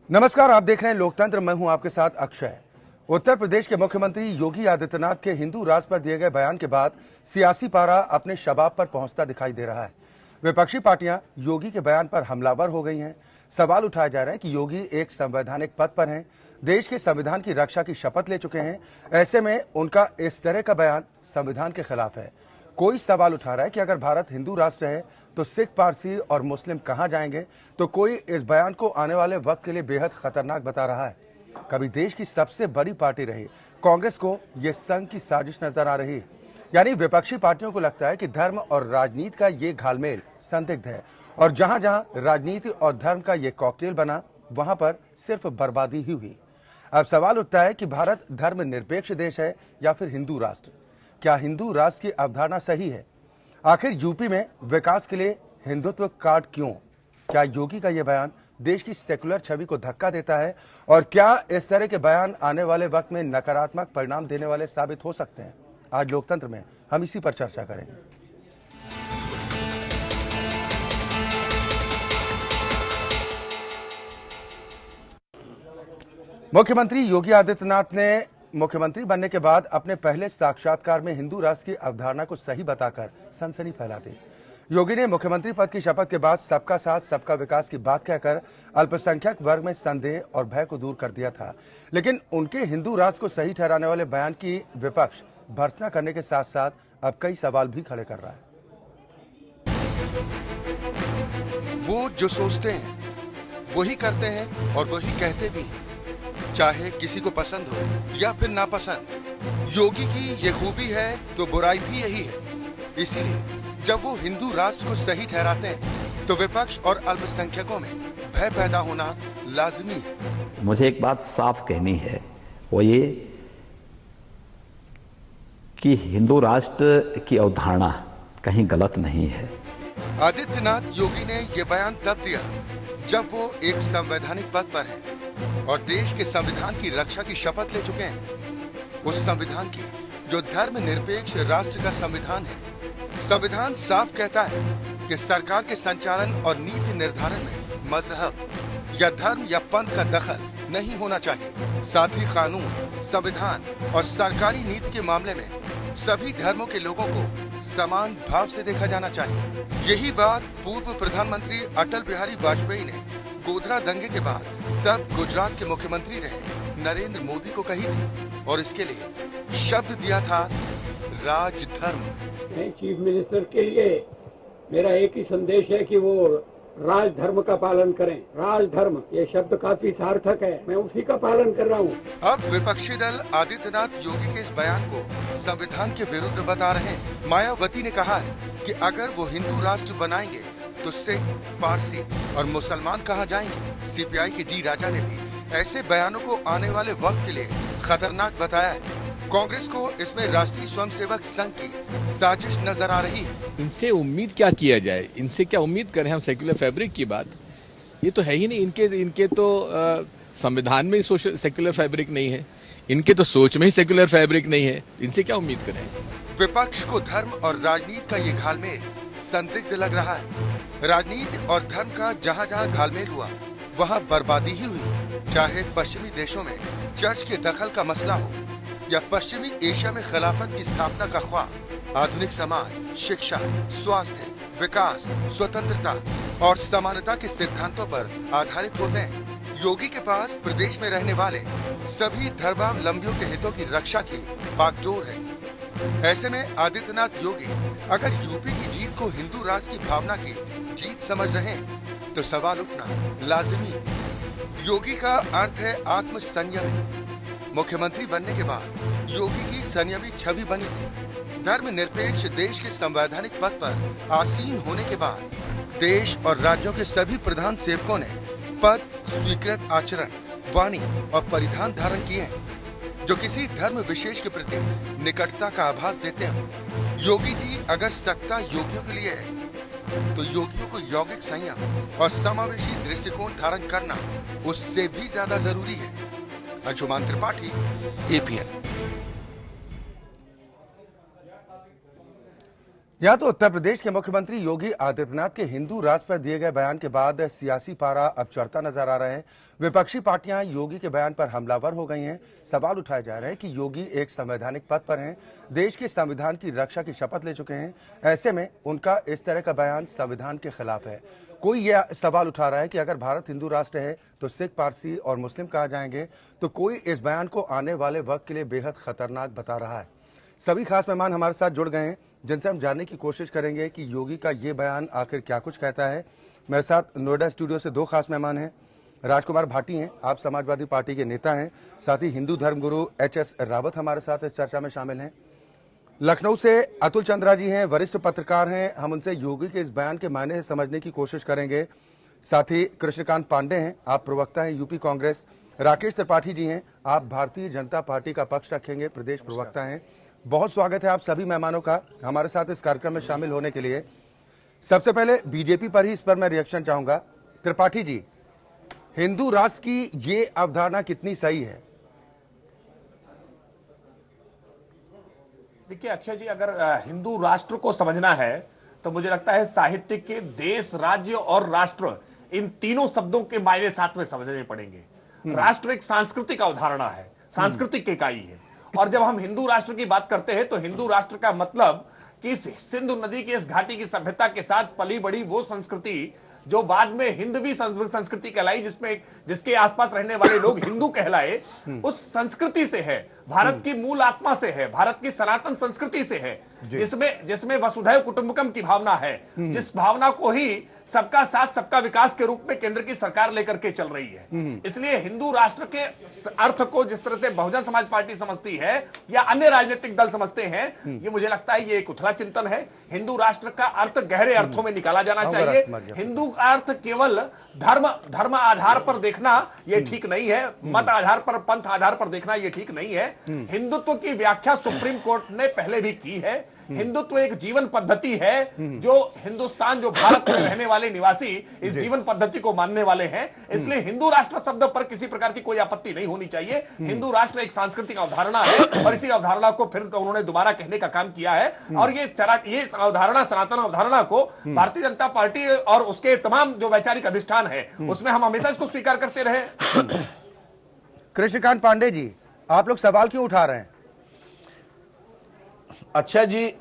नमस्कार, आप देख रहे हैं लोकतंत्र। मैं हूं आपके साथ अक्षय। उत्तर प्रदेश के मुख्यमंत्री योगी आदित्यनाथ के हिंदू राष्ट्र पर दिए गए बयान के बाद सियासी पारा अपने शबाब पर पहुंचता दिखाई दे रहा है। विपक्षी पार्टियां योगी के बयान पर हमलावर हो गई हैं। सवाल उठाए जा रहे हैं कि योगी एक संवैधानिक पद पर हैं, देश के संविधान की रक्षा की शपथ ले चुके हैं। ऐसे में उनका इस तरह का बयान संविधान के खिलाफ है। कोई सवाल उठा रहा है कि अगर भारत हिंदू राष्ट्र है तो सिख, पारसी और मुस्लिम कहां जाएंगे। तो कोई इस बयान को आने वाले वक्त के लिए बेहद खतरनाक बता रहा है। कभी देश की सबसे बड़ी पार्टी रही कांग्रेस को यह संघ की साजिश नजर आ रही है। यानी विपक्षी पार्टियों को लगता है कि धर्म और राजनीति का ये घालमेल संदिग्ध है, और जहां जहां राजनीति और धर्म का ये कॉकटेल बना, वहां पर सिर्फ बर्बादी ही हुई। अब सवाल उठता है कि भारत धर्मनिरपेक्ष देश है या फिर हिंदू राष्ट्र। क्या हिंदू राष्ट्र की अवधारणा सही है? आखिर यूपी में विकास के लिए हिंदुत्व कार्ड क्यों? क्या योगी का यह बयान देश की सेकुलर छवि को धक्का देता है? और क्या इस तरह के बयान आने वाले वक्त में नकारात्मक परिणाम देने वाले साबित हो सकते हैं? आज लोकतंत्र में हम इसी पर चर्चा करेंगे। मुख्यमंत्री योगी आदित्यनाथ ने मुख्यमंत्री बनने के बाद अपने पहले साक्षात्कार में हिंदू राष्ट्र की अवधारणा को सही बताकर सनसनी फैला दी। योगी ने मुख्यमंत्री पद की शपथ के बाद सबका साथ सबका विकास की बात कहकर अल्पसंख्यक वर्ग में संदेह और भय को दूर कर दिया था। लेकिन उनके हिंदू राष्ट्र को सही ठहराने वाले बयान की विपक्ष भर्त्सना करने के साथ साथ अब कई सवाल भी खड़े कर रहा है। वो जो सोचते हैं वही करते हैं और वही कहते भी हैं, चाहे किसी को पसंद हो या फिर नापसंद। योगी की ये खूबी है तो बुराई भी यही है। इसीलिए जब वो हिंदू राष्ट्र को सही ठहराते हैं तो विपक्ष और अल्पसंख्यकों में भय पैदा होना लाजमी है। मुझे एक बात साफ कहनी है, वो ये कि हिंदू राष्ट्र की अवधारणा कहीं गलत नहीं है। आदित्यनाथ योगी ने ये बयान तब दिया जब वो एक संवैधानिक पद पर हैं और देश के संविधान की रक्षा की शपथ ले चुके हैं। उस संविधान की जो धर्मनिरपेक्ष राष्ट्र का संविधान है। संविधान साफ कहता है कि सरकार के संचालन और नीति निर्धारण में मजहब या धर्म या पंथ का दखल नहीं होना चाहिए। साथ ही कानून, संविधान और सरकारी नीति के मामले में सभी धर्मों के लोगों को समान भाव से देखा जाना चाहिए। यही बात पूर्व प्रधानमंत्री अटल बिहारी वाजपेयी ने गोधरा दंगे के बाद तब गुजरात के मुख्यमंत्री रहे नरेंद्र मोदी को कही थी और इसके लिए शब्द दिया था राजधर्म। चीफ मिनिस्टर के लिए मेरा एक ही संदेश है कि वो राजधर्म का पालन करें। राजधर्म ये शब्द काफी सार्थक है, मैं उसी का पालन कर रहा हूँ। अब विपक्षी दल आदित्यनाथ योगी के इस बयान को संविधान के विरुद्ध बता रहे हैं। मायावती ने कहा है कि अगर वो हिंदू राष्ट्र बनाएंगे तो सिख, पारसी और मुसलमान कहां जाएंगे। सीपीआई के डी राजा ने भी ऐसे बयानों को आने वाले वक्त के लिए खतरनाक बताया है। कांग्रेस को इसमें राष्ट्रीय स्वयंसेवक संघ की साजिश नजर आ रही है। इनसे उम्मीद क्या किया जाए, इनसे क्या उम्मीद करें हम सेक्युलर फैब्रिक की बात, ये तो है ही नहीं। इनके तो संविधान में ही सेक्युलर फैब्रिक नहीं है, इनके तो सोच में ही सेक्युलर फैब्रिक नहीं है, इनसे क्या उम्मीद करें। विपक्ष को धर्म और राजनीति का ये घालमेल संदिग्ध लग रहा है। राजनीति और धर्म का जहाँ जहाँ घालमेल हुआ वहाँ बर्बादी ही हुई। चाहे पश्चिमी देशों में चर्च के दखल का मसला हो या पश्चिमी एशिया में खिलाफत की स्थापना का ख्वाब, आधुनिक समाज शिक्षा, स्वास्थ्य, विकास, स्वतंत्रता और समानता के सिद्धांतों पर आधारित होते हैं। योगी के पास प्रदेश में रहने वाले सभी धर्मावलंबियों के हितों की रक्षा की बागडोर है। ऐसे में आदित्यनाथ योगी अगर यूपी की जीत को हिंदू राष्ट्र की भावना की जीत समझ रहे हैं तो सवाल उठना लाजिमी है। योगी का अर्थ है आत्म संयमी। मुख्यमंत्री बनने के बाद योगी की संयमी छवि बनी थी। धर्मनिरपेक्ष देश के संवैधानिक पद पर आसीन होने के बाद देश और राज्यों के सभी प्रधान सेवकों ने पद, स्वीकृत आचरण, वाणी और परिधान धारण किए हैं जो किसी धर्म विशेष के प्रति निकटता का आभास देते हैं। योगी जी अगर सत्ता योगियों के लिए है तो योगियों को यौगिक संयम और समावेशी दृष्टिकोण धारण करना उससे भी ज्यादा जरूरी है। अंशुमान त्रिपाठी, एपीएन। यहाँ तो उत्तर प्रदेश के मुख्यमंत्री योगी आदित्यनाथ के हिंदू राष्ट्र पर दिए गए बयान के बाद सियासी पारा अब चढ़ता नजर आ रहा है। विपक्षी पार्टियां योगी के बयान पर हमलावर हो गई हैं। सवाल उठाए जा रहे हैं कि योगी एक संवैधानिक पद पर हैं, देश के संविधान की रक्षा की शपथ ले चुके हैं। ऐसे में उनका इस तरह का बयान संविधान के खिलाफ है। कोई यह सवाल उठा रहा है कि अगर भारत हिंदू राष्ट्र है तो सिख, पारसी और मुस्लिम कहा जाएंगे, तो कोई इस बयान को आने वाले वक्त के लिए बेहद खतरनाक बता रहा है। सभी खास मेहमान हमारे साथ जुड़ गए हैं, जिनसे हम जानने की कोशिश करेंगे कि योगी का ये बयान आखिर क्या कुछ कहता है। मेरे साथ नोएडा स्टूडियो से दो खास मेहमान हैं। राजकुमार भाटी हैं, आप समाजवादी पार्टी के नेता हैं, साथ ही हिंदू धर्मगुरु एच.एस. रावत हमारे साथ इस चर्चा में शामिल हैं। लखनऊ से अतुल चंद्रा जी हैं, वरिष्ठ पत्रकार हैं, हम उनसे योगी के इस बयान के मायने समझने की कोशिश करेंगे। साथ ही कृष्णकांत पांडे हैं, आप प्रवक्ता हैं यूपी कांग्रेस। राकेश त्रिपाठी जी हैं, आप भारतीय जनता पार्टी का पक्ष रखेंगे, प्रदेश प्रवक्ता हैं। बहुत स्वागत है आप सभी मेहमानों का हमारे साथ इस कार्यक्रम में शामिल होने के लिए। सबसे पहले बीजेपी पर ही इस पर मैं रिएक्शन चाहूंगा। त्रिपाठी जी, हिंदू राष्ट्र की ये अवधारणा कितनी सही है? देखिए अक्षय जी, अगर हिंदू राष्ट्र को समझना है तो मुझे लगता है साहित्य के देश, राज्य और राष्ट्र, इन तीनों शब्दों के मायने साथ में समझने पड़ेंगे। राष्ट्र एक सांस्कृतिक अवधारणा है, सांस्कृतिक इकाई है। और जब हम हिंदू राष्ट्र की बात करते हैं तो हिंदू राष्ट्र का मतलब कि सिंधु नदी की इस घाटी की सभ्यता के साथ पली बड़ी वो संस्कृति जो बाद में हिंदवी संस्कृति कहलाई, जिसके आसपास रहने वाले लोग हिंदू कहलाए, उस संस्कृति से है, भारत की मूल आत्मा से है, भारत की सनातन संस्कृति से है, जिसमें वसुधैव कुटुंबकम की भावना है, जिस भावना को ही सबका साथ सबका विकास के रूप में केंद्र की सरकार लेकर के चल रही है। इसलिए हिंदू राष्ट्र के अर्थ को जिस तरह से बहुजन समाज पार्टी समझती है या अन्य राजनीतिक दल समझते हैं, ये मुझे लगता है ये एक उथला चिंतन है। हिंदू राष्ट्र का अर्थ गहरे अर्थों में निकाला जाना चाहिए। हिंदू का अर्थ केवल धर्म आधार पर देखना ये ठीक नहीं है, मत आधार पर, पंथ आधार पर देखना ये ठीक नहीं है। हिंदुत्व की व्याख्या सुप्रीम कोर्ट ने पहले भी की है। हिंदुत्व एक जीवन पद्धति है, जो हिंदुस्तान, जो भारत में रहने वाले निवासी इस जीवन पद्धति को मानने वाले हैं। इसलिए हिंदू राष्ट्र शब्द पर किसी प्रकार की कोई आपत्ति नहीं होनी चाहिए। हिंदू राष्ट्र एक सांस्कृतिक अवधारणा है और इसी अवधारणा को फिर उन्होंने दोबारा कहने का काम किया है। और ये अवधारणा, सनातन अवधारणा को भारतीय जनता पार्टी और उसके तमाम जो वैचारिक अधिष्ठान है उसमें हम हमेशा इसको स्वीकार करते रहे। कृष्णकांत पांडे जी, आप लोग सवाल क्यों उठा रहे हैं? अच्छा जी,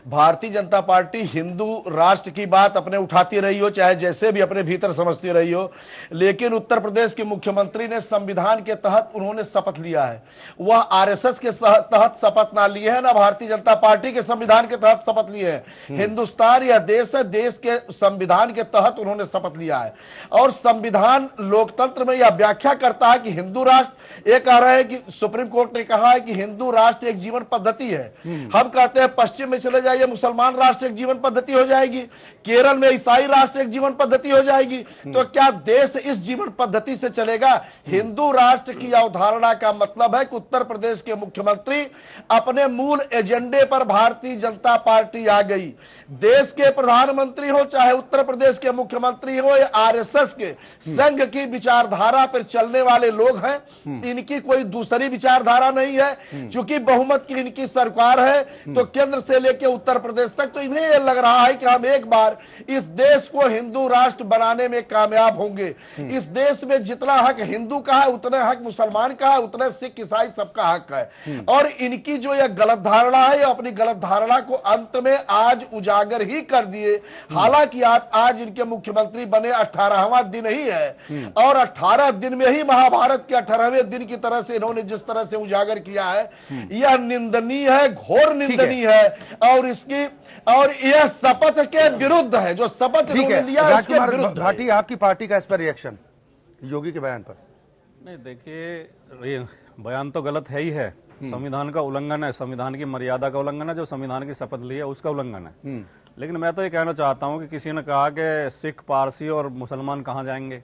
भारतीय जनता पार्टी हिंदू राष्ट्र की बात अपने उठाती रही हो, चाहे जैसे भी अपने भीतर समझती रही हो, लेकिन उत्तर प्रदेश के मुख्यमंत्री ने संविधान के तहत उन्होंने शपथ लिया है। वह आरएसएस के तहत शपथ ना लिए है, ना भारतीय जनता पार्टी के संविधान के तहत शपथ लिए है। हिंदुस्तान या देश है, देश के संविधान के तहत उन्होंने शपथ लिया है। और संविधान लोकतंत्र में यह व्याख्या करता है कि हिंदू राष्ट्र, ये कह रहे हैं कि सुप्रीम कोर्ट ने कहा है कि हिंदू राष्ट्र एक जीवन पद्धति है। हम कहते हैं पश्चिम में चले ये मुसलमान राष्ट्र एक जीवन पद्धति हो जाएगी, केरल में ईसाई राष्ट्र एक जीवन पद्धति हो जाएगी, तो क्या देश इस जीवन पद्धति से चलेगा? हिंदू राष्ट्र की अवधारणा का मतलब है कि उत्तर प्रदेश के मुख्यमंत्री अपने मूल एजेंडे पर भारतीय जनता पार्टी आ गई। देश के प्रधानमंत्री हो, चाहे उत्तर प्रदेश के मुख्यमंत्री हो या आरएसएस के संघ की विचारधारा पर चलने वाले लोग हैं, इनकी कोई दूसरी विचारधारा नहीं है। चूंकि बहुमत की इनकी सरकार है, तो केंद्र से लेकर उत्तर प्रदेश तक तो इन्हें लग रहा है कि हम एक बार इस देश को हिंदू राष्ट्र बनाने में कामयाब होंगे। इस देश में जितना हक हिंदू का है, उतना हक मुसलमान का है, उतना सिख ईसाई सबका हक है। और इनकी जो यह गलत धारणा है, अपनी गलत धारणा को अंत में आज उजागर ही कर दिए। हालांकि आज इनके मुख्यमंत्री बने 18वां दिन ही है, और 18 दिन में ही महाभारत के 18वें दिन की तरह से इन्होंने जिस तरह से उजागर किया है, यह निंदनीय है, घोर निंदनीय है। और यह शपथ के विरुद्ध है, जो शपथ इन्होंने लिया है उसके विरुद्ध है। भाटी, आपकी पार्टी का इस पर रिएक्शन योगी के बयान पर? नहीं, देखिए बयान तो गलत है ही है, संविधान का उल्लंघन है, संविधान की मर्यादा का उल्लंघन है, जो संविधान की शपथ ली है उसका उल्लंघन है। लेकिन मैं तो ये कहना चाहता हूं कि किसी ने कहा कि सिख, पारसी और मुसलमान कहां जाएंगे।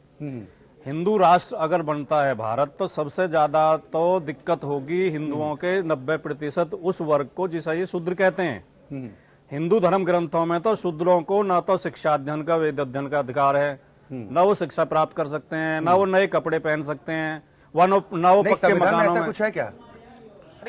हिंदू राष्ट्र अगर बनता है भारत, तो सबसे ज्यादा तो दिक्कत होगी हिंदुओं के 90% उस वर्ग को जिसे ये शूद्र कहते हैं। हिंदू धर्म ग्रंथों में तो शूद्रों को ना तो शिक्षा अध्ययन का, वेद अध्ययन का अधिकार है, ना वो शिक्षा प्राप्त कर सकते हैं, ना वो नए कपड़े पहन सकते हैं, ना वो पक्के मकानों में। कुछ है क्या?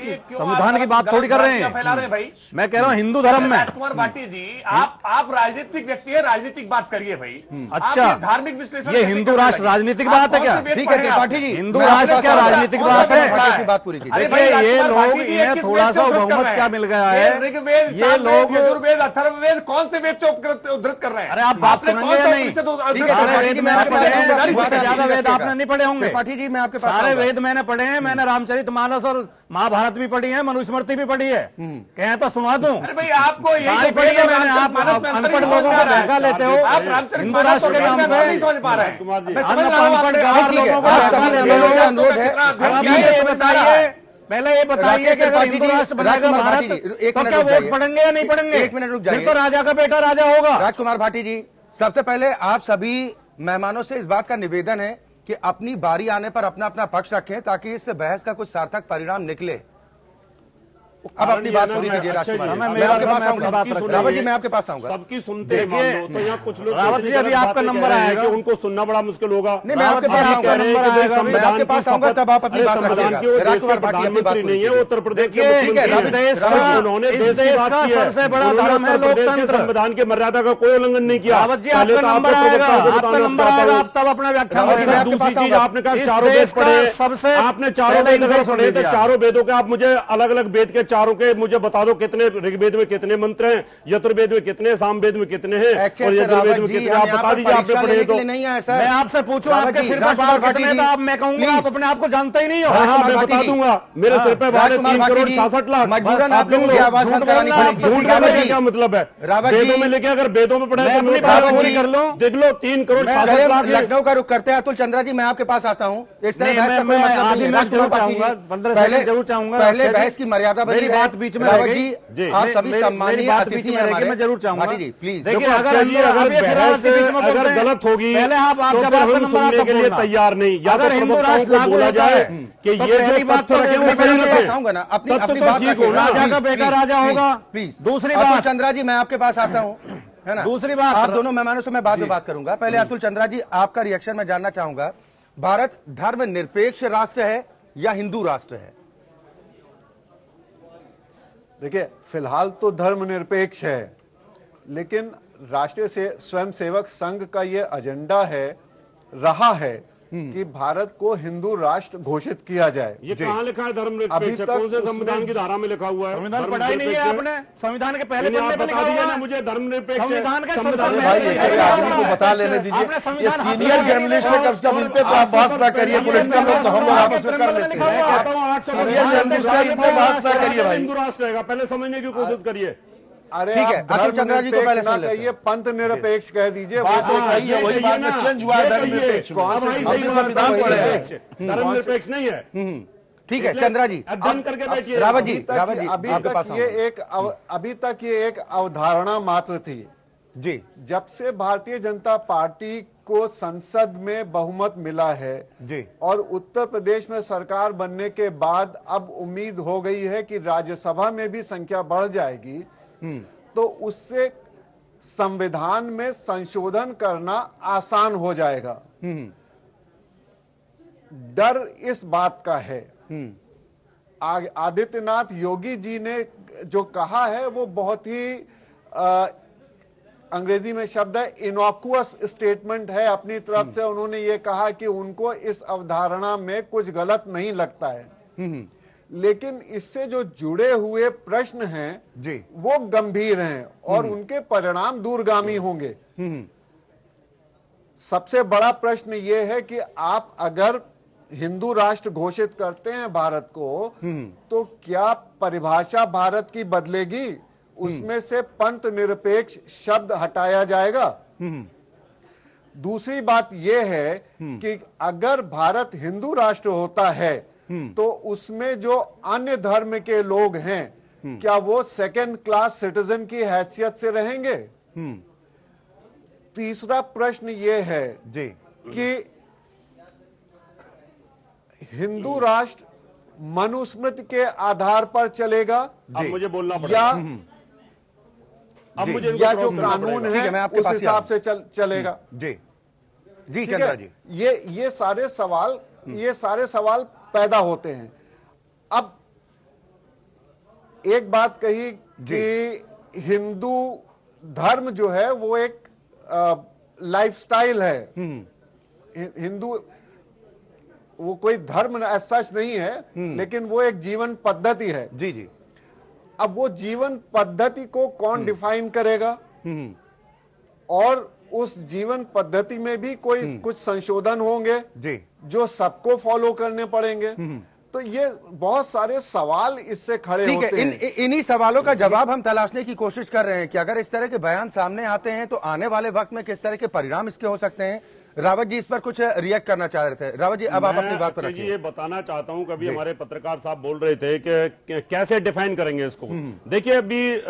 संविधान की बात थोड़ी कर रहे हैं। फैला रहे हैं भाई। मैं कह रहा हूँ हिंदू धर्म में। राजकुमार भाटी जी, आप राजनीतिक व्यक्ति है, राजनीतिक बात करिए भाई। अच्छा, आप ये धार्मिक विश्लेषण ये कैसे हिंदू करने राष्ट्र लगे? राजनीतिक आप बात है कौन क्या? से वेद ठीक पढ़े है हैं त्रिपाठी आपने? जी, हिंदू मैं राष्ट्र आपके क्या साथ- राजनीतिक कौन सा बात वेद है? पढ़ा की बात पूरी कीजिए। अरे देखिए, भाई, ये राजकुमार लोग भाटी जी, इन्हें किस थोड़ा वेद से सा उद्धृत कर बहुमत रहे क्या हैं? मिल गया ये है? ऋग्वेद, ये सामवेद, लोग- यजुर्वेद, अथर्ववेद, कौन से वेद से उद्धृत कर रहे हैं? अरे आप बात आपने सुनेंगे कौन सा या नहीं? उपनिषद उद्धृत ठीक है, कर रहे सारे हैं? वेद मैंने आपके पढ़े पास हैं, आऊंगा, इससे त्रिपाठी ज्यादा जी वेद रखिएगा। आपने नहीं पढ़े होंगे। त्रिपाठी जी मैं आपके पास सारे आऊंगा। वेद मैंने पढ़े हैं, मैंने रामचरितमानस और महाभारत भी पढ़ी है, मनुस्मृति भी पढ़ी है। कहें तो सुना दूं। अरे भाई, आपको यही सारी तो पढ़ी वेद है और मैंने। आप रामचरितमानस में अंतर अनपढ़ नहीं लोगों समझ को पा रहे धक्का हैं। लेते हो। आप हिंदू रामचरितमानस राष्ट्र और के वेद नाम में पे अंतर नहीं समझ पा रहे हैं। कुमार जी, मैं समझ रहा हूँ अनपढ़ आपने गवार ठीक है, लोगों को आप धक्का समझ लेते रहे हो। हो, अनुरोध है। कितना अध्ययन अब किया है, ये समझ में आ रहा बताइए, है। पहले ये बताइए राकेश कि अगर त्रिपाठी हिंदू जी, राष्ट्र बनेगा राजकुमार भारत, भाटी जी, एक तो मिनट क्या रुक वोट जाइए। पड़ेंगे या नहीं पड़ेंगे? एक मिनट रुक फिर जाइए। तो राजा का बेटा राजा होगा। राजकुमार भाटी जी, सबसे पहले आप सभी मेहमानों से इस बात का निवेदन है कि अपनी बारी आने पर अपना अपना पक्ष रखें ताकि इस बहस का कुछ सार्थक परिणाम निकले। अब अपनी बात पूरी कीजिए राजकुमार। मैं मैं आपके पास अपनी आऊंगा। बात रख रावत जी मैं आपके पास आऊंगा। सबकी सुनते हैं देखिए, मान लो, तो यहाँ कुछ लोग रावत जी, अभी आपका नंबर आएगा। कि उनको सुनना बड़ा मुश्किल होगा। नहीं, मैं आपके पास रावत जी, आऊंगा। आपका नंबर आएगा। मैं आपके पास आऊंगा, तब आप अपनी बात संविधान रखिएगा। की वो देश राजकुमार के भाटी अपनी बात प्रधानमंत्री पूरी नहीं है, कीजिए। उत्तर प्रदेश के देखिए, ठीक है, मुख्यमंत्री इस देश हैं। का- उन्होंने इस देश की देश बात का की है। सबसे बड़ा उन्होंने धर्म है उत्तर प्रदेश के लोकतंत्र। संविधान के मर्यादा का कोई उल्लंघन नहीं किया। रावत जी, पहले आपका तो नंबर आपको आएगा, प्रवक्ता को आपका बताना नंबर चाहता आएगा, हूं। आप तब अपना व्याख्यान रावत जी, मैं देना। आपके दूसरी पास चीज आऊंगा। आपने कहा इस चारों देश वेद का पढ़े, सबसे आपने चारों पहले वेद इधर अगर सुन पढ़े थे, लीजिए। चारों वेदों के आप मुझे अलग अलग वेद के चारों के मुझे बता दो कितने ऋग्वेद में कितने मंत्र हैं, यजुर्वेद में कितने, सामवेद में कितने हैं और यजुर्वेद में कितने, आप बता दीजिए आपने पढ़े तो। नहीं है सर। मैं आपसे पूछूं, रावत आपके जी, सिर पर राजकुमार बाल कितने, भाटी तो जी, आप मैं कहूंगा आप अपने आप को जानते ही नहीं हो। हाँ, हाँ, मैं भाटी बता जी। दूंगा। मेरे सिर पे बाल है राजकुमार 3 भाटी करोड़ जी, 66 लाख। मजबूरन बस आप लोगों की आवाज झूठ बंद करानी बोलना, पड़ेगी। झूठ रावत बोलने का जी, क्या मतलब है? रावत जी, वेदों में लिखे, अगर वेदों में पढ़े मैं तो अपनी मुझे बात बताओ पूरी जी। कर लूं। देख लो 3 करोड़ 66 लाख है। लखनऊ का रुख करते हैं अतुल चंद्रा जी, मैं आपके पास आता हूँ। इस तरह नहीं, बहस का मैं कोई मतलब आधी नहीं है। मिनट जरूर राजकुमार भाटी जी, चाहूंगा, 15 पहले- सेकंड जरूर चाहूंगा। पहले अक्षय जी, बहस की मर्यादा बनी मेरी रहे। बात बीच में रावत रह जी, गई। आप सभी मेरी सम्मानीय बात अतिथि बीच में हैं रह गई, हमारे। मैं जरूर चाहूंगा। भाटी जी, प्लीज। देखिए, देखो अगर अक्षय जी, हिंदू- अगर अब ये फिर बहस आपसे बीच में बोलते अगर हैं। गलत होगी पहले आप तो जब फिर आपका हम नंबर सुनने आता के लिए बोलना। तैयार नहीं। या अगर तो हिंदू प्रवक्ताओं राष्ट्र को लागू बोला होता जाए है, कि तो ये पहली जो बात तथ्य तो रखे वो देखने सही के लिए रखे। आऊंगा ना, अपनी तब अपनी तो बात ठीक रखिए। हो ना। राजा का बेटा राजा होगा। प्लीज। दूसरी अतुल बात, चंद्रा जी, मैं आपके पास आता हूँ, है ना। दूसरी बात, आप दोनों मेहमानों से मैं बाद में बात करूंगा। पहले अतुल चंद्रा जी, आपका रिएक्शन मैं जानना चाहूंगा। भारत धर्म निरपेक्ष राष्ट्र है या हिंदू राष्ट्र है? देखिए, फिलहाल तो धर्मनिरपेक्ष है, लेकिन राष्ट्रीय स्वयंसेवक संघ का ये एजेंडा रहा है कि भारत को हिंदू राष्ट्र घोषित किया जाए। ये कहाँ लिखा है धर्मनिरपेक्ष? अभी तक कौन से उसमें- संविधान की धारा में लिखा हुआ है? संविधान पढ़ा ही नहीं है धर्मनिरपेक्ष आपने। संविधान के पहले नहीं, पन्ने आप पे बता लिखा दीजिए हुआ ना है। मुझे धर्मनिरपेक्ष संविधान का संविधान संविधान भाई, में एक लिखा आदमी हुआ को है। बता लेने दीजिए। आपने ये संविधान हाथ सीनियर में जर्नलिस्ट है, कम से कम इन पे तो आप बहस ना करिए। पॉलिटिकल लोग तो हम लोग आपस में कर लेते हैं। सीनियर जर्नलिस्ट है, इन पे बहस ना करिए भाई। हिंदू राष्ट्र रहेगा, पहले समझने की कोशिश करिए। अरे ठीक है, आप अतुल चंद्रा जी को पहले धर्मनिरपेक्ष ना सुन लेते हैं। कहिए, पंथ निरपेक्ष कह दीजिए। बात वो तो तो कही है, वही बात में चेंज हुआ है। धर्मनिरपेक्ष कौन से हमने संविधान पढ़े हैं। धर्मनिरपेक्ष नहीं है। ठीक है चंद्रा जी। अध्ययन करके बैठिए। रावत जी, अभी आपके पास तक ये एक अवधारणा मात्र थी। जी जब से भारतीय जनता पार्टी को संसद में बहुमत मिला है जी, और उत्तर प्रदेश में सरकार बनने के बाद अब उम्मीद हो गई है कि राज्यसभा में भी संख्या बढ़ जाएगी, तो उससे संविधान में संशोधन करना आसान हो जाएगा। डर इस बात का है। आदित्यनाथ योगी जी ने जो कहा है वो बहुत ही अंग्रेजी में शब्द है इनॉक्युअस स्टेटमेंट है। अपनी तरफ से उन्होंने ये कहा कि उनको इस अवधारणा में कुछ गलत नहीं लगता है, लेकिन इससे जो जुड़े हुए प्रश्न हैं जी, वो गंभीर हैं और उनके परिणाम दूरगामी होंगे। सबसे बड़ा प्रश्न ये है कि आप अगर हिंदू राष्ट्र घोषित करते हैं भारत को, तो क्या परिभाषा भारत की बदलेगी? उसमें से पंथ निरपेक्ष शब्द हटाया जाएगा। दूसरी बात यह है कि अगर भारत हिंदू राष्ट्र होता है तो उसमें जो अन्य धर्म के लोग हैं, क्या वो सेकेंड क्लास सिटीजन की हैसियत से रहेंगे? तीसरा प्रश्न यह है जी कि हिंदू राष्ट्र मनुस्मृति के आधार पर चलेगा अब मुझे बोलना पड़ेगा। या मुझे या जो कानून ठीक है, है मैं आपके उस पास ही हिसाब आऊं। से चलेगा। जी जी ठीक चंद्रा है? जी, ये सारे सवाल पैदा होते हैं। अब एक बात कही कि हिंदू धर्म जो है वो एक लाइफस्टाइल है। हिंदू वो कोई धर्म सच नहीं है, लेकिन वो एक जीवन पद्धति है। जी जी। अब वो जीवन पद्धति को कौन डिफाइन करेगा, और उस जीवन पद्धति में भी कोई कुछ संशोधन होंगे जी जो सबको फॉलो करने पड़ेंगे। तो ये बहुत सारे सवाल इससे खड़े ठीक होते है। हैं। इन्हीं सवालों का जवाब हम तलाशने की कोशिश कर रहे हैं कि अगर इस तरह के बयान सामने आते हैं तो आने वाले वक्त में किस तरह के परिणाम इसके हो सकते हैं। रावत जी इस पर कुछ रिएक्ट करना चाह रहे थे। रावत जी अब आप अपनी बात पर अक्षय जी रखिए। ये बताना चाहता हूं, कभी हमारे पत्रकार साहब बोल रहे थे कि कैसे डिफाइन करेंगे इसको। देखिए अभी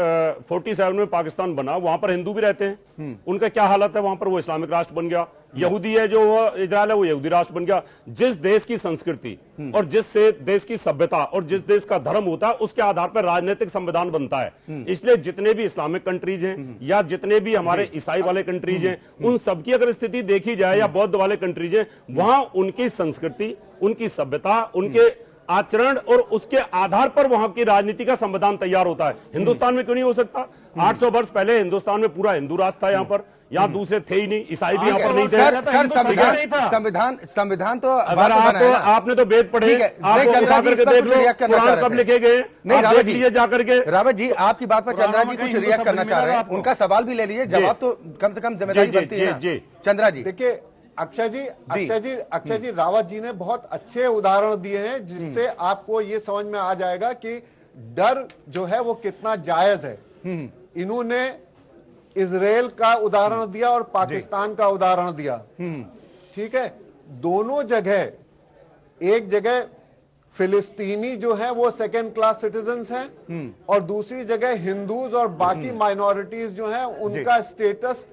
47 में पाकिस्तान बना, वहां पर हिंदू भी रहते हैं, उनका क्या हालत है वहां पर, वो इस्लामिक राष्ट्र बन गया। यहूदी है जो इजराइल है वो यहूदी राष्ट्र बन गया। जिस देश की संस्कृति और जिस देश की सभ्यता और जिस देश का धर्म होता है उसके आधार पर राजनीतिक संविधान बनता है। इसलिए जितने भी इस्लामिक कंट्रीज हैं या जितने भी हमारे ईसाई वाले कंट्रीज हैं, उन सबकी अगर स्थिति देखी जाए या बौद्ध वाले कंट्रीज हैं, वहां उनकी संस्कृति, उनकी सभ्यता, उनके आचरण और उसके आधार पर वहां की राजनीति का संविधान तैयार होता है। हिंदुस्तान में क्यों नहीं हो सकता? 800 वर्ष पहले हिंदुस्तान में पूरा हिंदू राष्ट्र था, यहाँ पर यहाँ दूसरे थे ही नहीं, ईसाई भी यहाँ पर नहीं थे। संविधान तो अगर आपने तो वेद पढ़े, आप उठा करके देख लो कुरान कब लिखे गए, नहीं आप देख लीजिए जाकर के। रावत जी आपकी बात पर चंद्रा जी कुछ रिएक्ट करना चाह रहे हैं, उनका सवाल भी ले लीजिए, जवाब तो कम से कम जिम्मेदारी बनती है ना। चंद्रा जी देखिए अक्षय जी रावत जी ने बहुत अच्छे उदाहरण दिए हैं जिससे आपको ये समझ में आ जाएगा कि डर जो है वो कितना जायज है। इन्होंने इजराइल का उदाहरण दिया और पाकिस्तान का उदाहरण दिया, ठीक है। दोनों जगह, एक जगह फिलिस्तीनी जो है वो सेकेंड क्लास सिटीजन्स हैं और दूसरी जगह हिंदूज और बाकी माइनॉरिटीज जो हैं उनका स्टेटस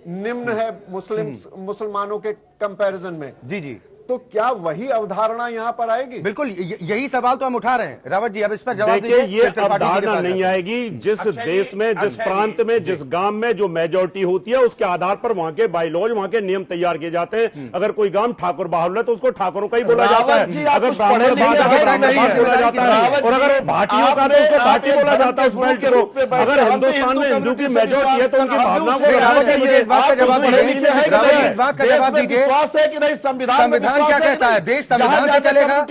निम्न है मुसलमानों के कंपैरिजन में। जी जी। तो क्या वही अवधारणा यहाँ पर आएगी? बिल्कुल यही सवाल तो हम उठा रहे हैं। रावत जी अब इस पर जवाब देखिए, दीजिए। ये अवधारणा नहीं आएगी। जिस देश में, जिस प्रांत में, जिस गांव में जो मेजोरिटी होती है उसके आधार पर वहां के बायलॉज, वहां के नियम तैयार किए जाते हैं। अगर कोई गांव ठाकुर बाहुल है तो उसको ठाकुरों का ही बोला जाता है। अगर ब्राह्मण बोला जाता है और अगर भाटियों का तो उसको भाटी बोला जाता है उस बेल्ट को। अगर हिंदुस्तान में हिंदू की मेजोरिटी है तो उनकी भावना को इस बात का जवाब दीजिए। इस बात का जवाब दीजिए। विश्वास है कि नहीं संविधान क्या कहता है? देश संविधान से चलेगा।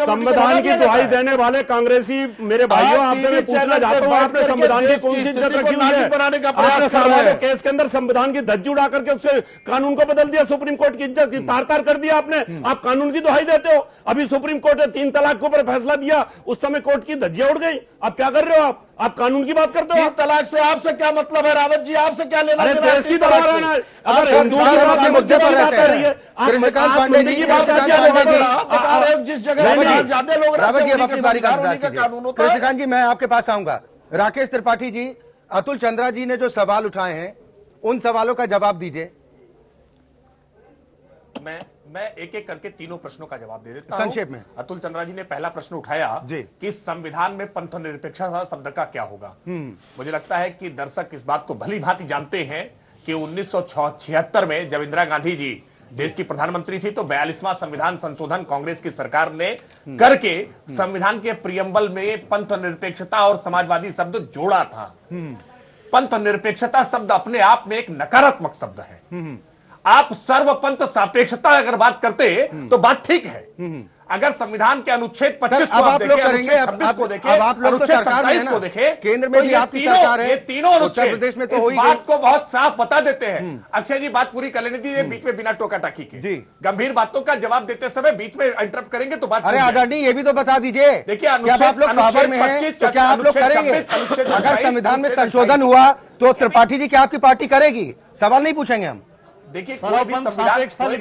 संविधान की दुहाई देने वाले कांग्रेसी मेरे भाइयों, आपसे मैं पूछना चाहता हूं, आपने संविधान की कौन सी इज्जत रखी हुई है? आपने सरवालो केस के अंदर संविधान की धज्जी उड़ा करके उससे कानून को बदल दिया, सुप्रीम कोर्ट की इज्जत तार तार कर दिया आपने। आप कानून की दुहाई देते हो। अभी सुप्रीम कोर्ट ने 3 तलाक के ऊपर फैसला दिया, उस समय कोर्ट की धज्जियां उड़ गई। आप क्या कर रहे हो? आप कानून की बात करते हो। 3 तलाक से आपसे क्या मतलब है रावत जी? आपसे क्या लेना देना? देश की तरह रहना। अगर हिंदू के मुद्दे पर रहते हैं, कृष्णकांत पांडे जी की बात बता रहे हो, जिस जगह ज्यादा लोग रावत जी अपनी बारी का कृष्णकांत जी मैं आपके पास आऊंगा। राकेश त्रिपाठी जी, अतुल चंद्रा जी ने जो सवाल उठाए हैं उन सवालों का जवाब दीजिए। मैं एक एक करके तीनों प्रश्नों का जवाब दे देता हूं। संक्षेप में। अतुल चंद्रा जी ने पहला प्रश्न उठाया कि संविधान में पंथ निरपेक्षता शब्द का क्या होगा। मुझे लगता है कि दर्शक इस बात को भली भांति जानते हैं कि 1976 में जब इंदिरा गांधी जी देश की प्रधानमंत्री थी तो 42वां संविधान संशोधन कांग्रेस की सरकार ने करके संविधान के प्रियम्बल में पंथ निरपेक्षता और समाजवादी शब्द जोड़ा था। पंथ निरपेक्षता शब्द अपने आप में एक नकारात्मक शब्द है। आप सर्वपंथ सापेक्षता अगर बात करते तो बात ठीक है। अगर संविधान के अनुच्छेद 25 को आप देखें, अनुच्छेद 26 को देखें, अनुच्छेद 27 को देखें, केंद्र में भी आपकी सरकार है, ये तीनों अनुच्छेद प्रदेश में तो इस बात को बहुत साफ बता देते हैं। अक्षय जी बात पूरी कर लेने दीजिए, बीच में बिना टोका टाकी के गंभीर बातों का जवाब देते समय बीच में इंटरप्ट करेंगे तो बात। अरे आदरणीय ये भी तो बता दीजिए। देखिए आप लोग पावर में हैं तो क्या आप लोग करेंगे? अगर संविधान में संशोधन हुआ तो त्रिपाठी जी क्या आपकी पार्टी करेगी? सवाल नहीं पूछेंगे हम। देखिए कोई भी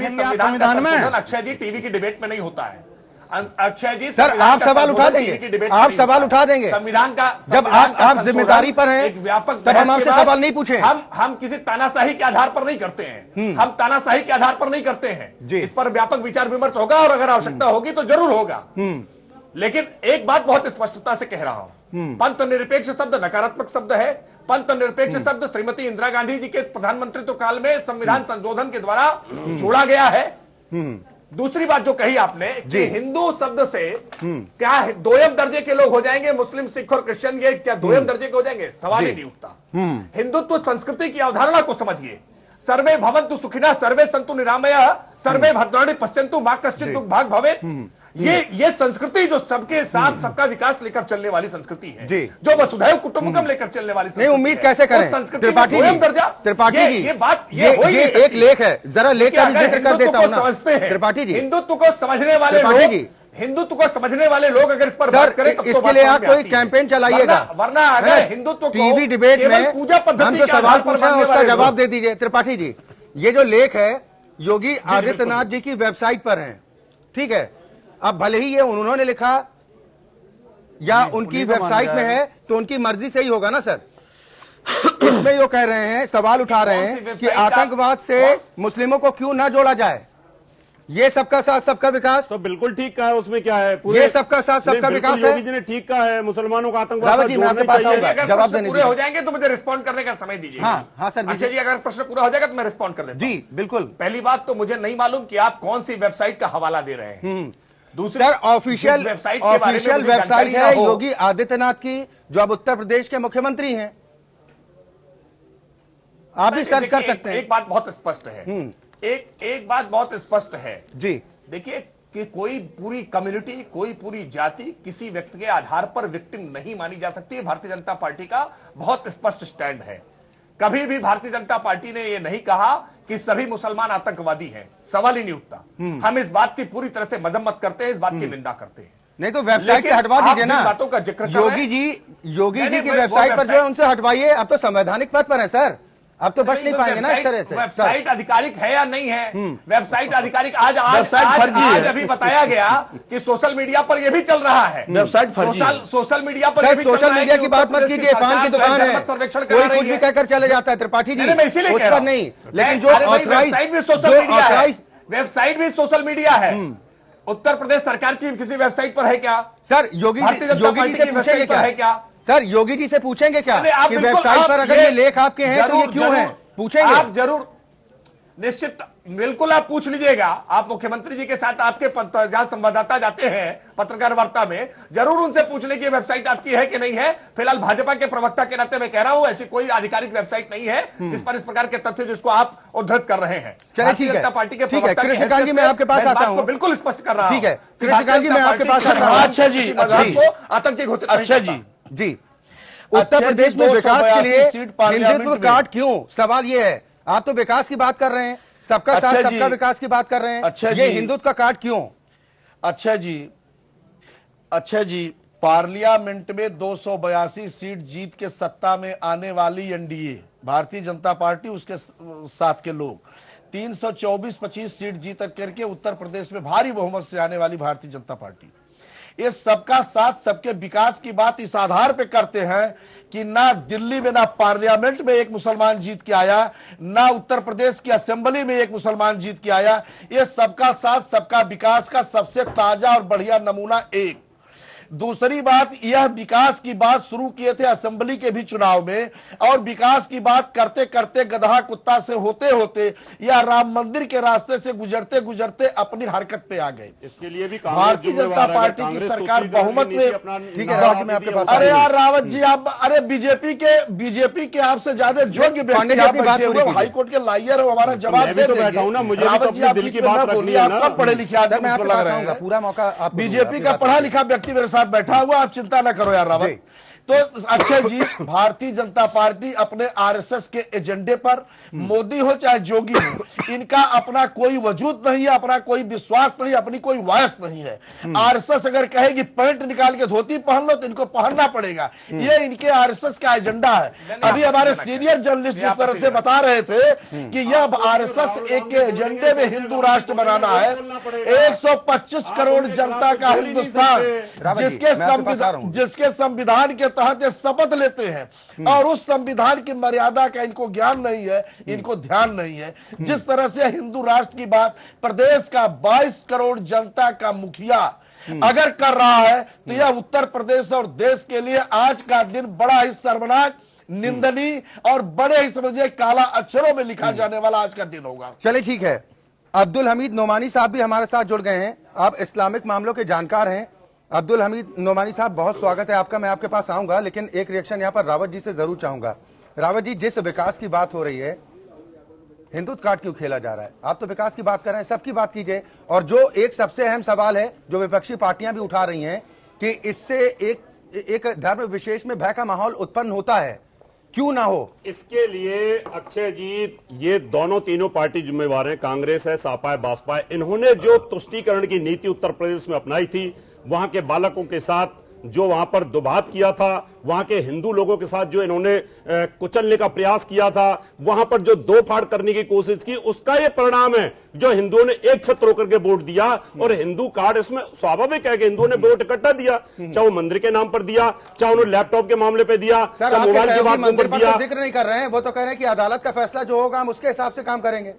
संविधान में अक्षय जी टीवी की डिबेट में नहीं होता है। अक्षय जी सर आप सवाल उठा देंगे, आप सवाल उठा देंगे संविधान का। जब आप जिम्मेदारी पर हैं एक व्यापक तब हम आपसे सवाल नहीं पूछे। हम किसी तानाशाही के आधार पर नहीं करते हैं। हम तानाशाही के आधार पर नहीं करते हैं। इस पर व्यापक विचार विमर्श होगा और अगर आवश्यकता होगी तो जरूर होगा। लेकिन एक बात बहुत स्पष्टता से कह रहा हूं, पंथ निरपेक्ष शब्द नकारात्मक शब्द है। पंथ निरपेक्ष शब्द श्रीमती इंदिरा गांधी जी के प्रधानमंत्रित्व काल में संविधान संशोधन के द्वारा जोड़ा गया है। दूसरी बात जो कही आपने कि हिंदू शब्द से क्या दोयम दर्जे के लोग हो जाएंगे, मुस्लिम, सिख और क्रिश्चियन ये क्या दोयम दर्जे के हो जाएंगे? सवाल ही नहीं उठता। हिंदुत्व संस्कृति की अवधारणा को समझिए। सर्वे भवन्तु सुखिनः, सर्वे सन्तु निरामयः, सर्वे भद्राणि पश्यन्तु मा कश्चित् दुर्भाग् भवेत्। ये संस्कृति जो सबके साथ सबका विकास लेकर चलने वाली संस्कृति है, जो वसुधैव कुटुंबकम लेकर चलने वाली संस्कृति, उम्मीद कैसे करें? त्रिपाठी जी, ये बात ये एक लेख है, जरा लेख का भी जिक्र कर देता हूं ना। समझते हैं त्रिपाठी जी, हिंदुत्व को समझने वाले लोग, हिंदुत्व को समझने वाले लोग अगर इस पर बात करें तब इसके लिए आप कोई कैंपेन चलाइएगा, वरना अगर हिंदुत्व को टीवी डिबेट में पूजा पद्धति हम जो के सवाल आधार पर पूछा है मानने उसका वाले जवाब लोग। दे दीजिए। त्रिपाठी जी, ये जो लेख है योगी आदित्यनाथ जी की वेबसाइट पर है, ठीक है? अब भले ही ये उन्होंने लिखा या उनकी वेबसाइट में है तो उनकी मर्जी से ही होगा ना सर। इसमें जो कह रहे हैं, सवाल उठा रहे हैं कि आतंकवाद से मुस्लिमों को क्यों ना जोड़ा जाए। ये सबका साथ सबका विकास तो बिल्कुल ठीक कहा है, उसमें क्या है? ये सबका साथ सबका विकास है। योगी जी ने ठीक कहा है, मुसलमानों का आतंकवाद रावत जी, मैं आपके पास आऊंगा, अगर जवाब प्रश्न देने पूरे हो दीजिए। जाएंगे तो मुझे रिस्पॉन्ड करने का समय दीजिए। हाँ सर, अच्छा जी, अगर प्रश्न पूरा हो जाएगा तो मैं रिस्पॉन्ड कर देता हूं। जी बिल्कुल। पहली बात तो मुझे नहीं मालूम कि आप कौन सी वेबसाइट का हवाला दे रहे हैं। दूसरी, सर ऑफिशियल वेबसाइट वेबसाइट है योगी आदित्यनाथ की, जो अब उत्तर प्रदेश के मुख्यमंत्री हैं। आप भी सर्च कर सकते हैं। एक बात बहुत स्पष्ट है, एक बात बहुत स्पष्ट है जी। देखिए कि कोई पूरी कम्युनिटी, कोई पूरी जाति किसी व्यक्ति के आधार पर विक्टिम नहीं मानी जा सकती है। भारतीय जनता पार्टी का बहुत स्पष्ट स्टैंड है। कभी भी भारतीय जनता पार्टी ने यह नहीं कहा कि सभी मुसलमान आतंकवादी हैं, सवाल ही नहीं उठता। हम इस बात की पूरी तरह से मजम्मत करते हैं, इस बात की निंदा करते हैं। नहीं तो वेबसाइट से हटवा दीजिए ना। बातों का जिक्र योगी जी की वेबसाइट पर जो है उनसे हटवाइए। अब तो संवैधानिक पद पर है सर, अब तो बच नहीं पाएंगे ना इस तरह से। वेबसाइट आधिकारिक है या नहीं है? वेबसाइट आधिकारिक आज अभी बताया गया कि सोशल मीडिया पर यह भी चल रहा है। वेबसाइट फर्जी है। सोशल मीडिया पर सोशल मीडिया की बात मत कीजिए, पान की दुकान है, कोई कुछ भी कहकर चले जाता है। त्रिपाठी जी, उस पर नहीं, लेकिन जो वेबसाइट भी सोशल मीडिया है, वेबसाइट भी सोशल मीडिया है। उत्तर प्रदेश सरकार की किसी वेबसाइट पर है क्या सर? योगी जी से पूछेंगे क्या? है क्या सर योगी जी से पूछेंगे क्या कि बिल्कुल, वेबसाइट पर अगर ये लेख आपके हैं तो ये क्यों है? पूछेंगे आप जरूर, निश्चित, बिल्कुल आप पूछ लीजिएगा। आप मुख्यमंत्री जी के साथ आपके जहां संवाददाता जाते हैं पत्रकार वार्ता में, जरूर उनसे पूछ लें कि वेबसाइट आपकी है कि नहीं है। फिलहाल भाजपा के प्रवक्ता के नाते मैं कह रहा हूं ऐसी कोई आधिकारिक वेबसाइट नहीं है जिस पर इस प्रकार के तथ्य जिसको आप उद्धृत कर रहे हैं। चलिए ठीक है, पार्टी के ठीक है। कृष्णकांत जी मैं आपके पास आता हूं, बिल्कुल स्पष्ट कर रहा हूं। ठीक है कृष्णकांत जी मैं आपके पास आता हूं। अच्छा जी, आतंकी घोषित। अच्छा जी, उत्तर प्रदेश में विकास के लिए हिंदुत्व कार्ड क्यों? सवाल ये है। आप तो विकास की बात कर रहे हैं, सबका साथ सबका विकास की बात कर रहे हैं। अच्छा ये हिंदुत्व का कार्ड क्यों? अच्छा जी, पार्लियामेंट में 282 सीट जीत के सत्ता में आने वाली एनडीए, भारतीय जनता पार्टी, उसके साथ के लोग 324-25 सीट जीत करके उत्तर प्रदेश में भारी बहुमत से आने वाली भारतीय जनता पार्टी, ये सबका साथ सबके विकास की बात इस आधार पे करते हैं कि ना दिल्ली में ना पार्लियामेंट में एक मुसलमान जीत के आया, ना उत्तर प्रदेश की असेंबली में एक मुसलमान जीत के आया। ये सबका साथ सबका विकास का सबसे ताजा और बढ़िया नमूना एक। दूसरी बात, यह विकास की बात शुरू किए थे असेंबली के भी चुनाव में, और विकास की बात करते करते गधा कुत्ता से होते होते या राम मंदिर के रास्ते से गुजरते गुजरते अपनी हरकत पे आ गए। इसके लिए भी भारतीय जनता पार्टी की सरकार बहुमत में। ठीक है रावत जी, मैं आपके पास। अरे यार रावत जी, आप अरे बीजेपी के आपसे ज्यादा योग्य व्यक्ति आप बैठे हुए, हाईकोर्ट के लायर हो, हमारा जवाब दे देंगे। रावत जी, आप बीच में ना बोलिए, आप कम पढ़े लिखे आदमी मुझको लग रहे हैं। पूरा मौका बीजेपी का पढ़ा लिखा व्यक्ति मेरे साथ बैठा हुआ, आप चिंता ना करो यार रावत। तो अक्षय जी, भारतीय जनता पार्टी अपने आरएसएस के एजेंडे पर, मोदी हो चाहे जोगी हो, इनका अपना कोई वजूद नहीं है, अपना कोई विश्वास नहीं, अपनी कोई वॉयस नहीं है। आरएसएस अगर कहेगी पैंट निकाल के धोती पहन लो तो इनको पहनना पड़ेगा। ये इनके आरएसएस का एजेंडा है। अभी हमारे सीनियर जर्नलिस्ट जिस तरह से बता रहे थे कि यह आरएसएस एक एजेंडे में हिंदू राष्ट्र बनाना है। 125 करोड़ जनता का हिंदुस्तान, जिसके संविधान के तहत ये शपथ लेते हैं, और उस संविधान की मर्यादा का इनको ज्ञान नहीं है, इनको ध्यान नहीं है। जिस तरह से हिंदू राष्ट्र की बात प्रदेश का 22 करोड़ जनता का मुखिया अगर कर रहा है, तो यह उत्तर प्रदेश और देश के लिए आज का दिन बड़ा ही शर्मनाक, निंदनीय और बड़े ही समझिए काला अक्षरों में लिखा जाने वाला आज का दिन होगा। चलिए ठीक है, अब्दुल हमीद नोमानी साहब भी हमारे साथ जुड़ गए हैं। आप इस्लामिक मामलों के जानकार हैं। अब्दुल हमीद नोमानी साहब, बहुत स्वागत है आपका। मैं आपके पास आऊंगा, लेकिन एक रिएक्शन यहाँ पर रावत जी से जरूर चाहूंगा। रावत जी, जिस विकास की बात हो रही है, हिंदुत्व कार्ड क्यों खेला जा रहा है? आप तो विकास की बात कर रहे हैं, सबकी बात कीजिए। और जो एक सबसे अहम सवाल है जो विपक्षी पार्टियां भी उठा रही हैं कि इससे एक धर्म विशेष में भय का माहौल उत्पन्न होता है, क्यों ना हो? इसके लिए अक्षय जी, ये दोनों तीनों पार्टी जिम्मेवार हैं, कांग्रेस है, सपा है, बसपा है। इन्होंने जो तुष्टीकरण की नीति उत्तर प्रदेश में अपनाई थी, वहां के बालकों के साथ जो वहां पर दुभाव किया था, वहां के हिंदू लोगों के साथ जो इन्होंने कुचलने का प्रयास किया था, वहां पर जो दो फाड़ करने की कोशिश की, उसका ये परिणाम है जो हिंदुओं ने एक छत होकर के वोट दिया। और हिंदू कार्ड इसमें स्वाभाविक है कि हिंदुओं ने वोट इकट्ठा दिया, चाहे वो मंदिर के नाम पर दिया, चाहे उन्होंने लैपटॉप के मामले पर दिया, चाहे मोबाइल के बात पर दिया। जिक्र नहीं कर रहे हैं, वो तो कह रहे हैं कि अदालत का फैसला जो होगा हम उसके हिसाब से काम करेंगे।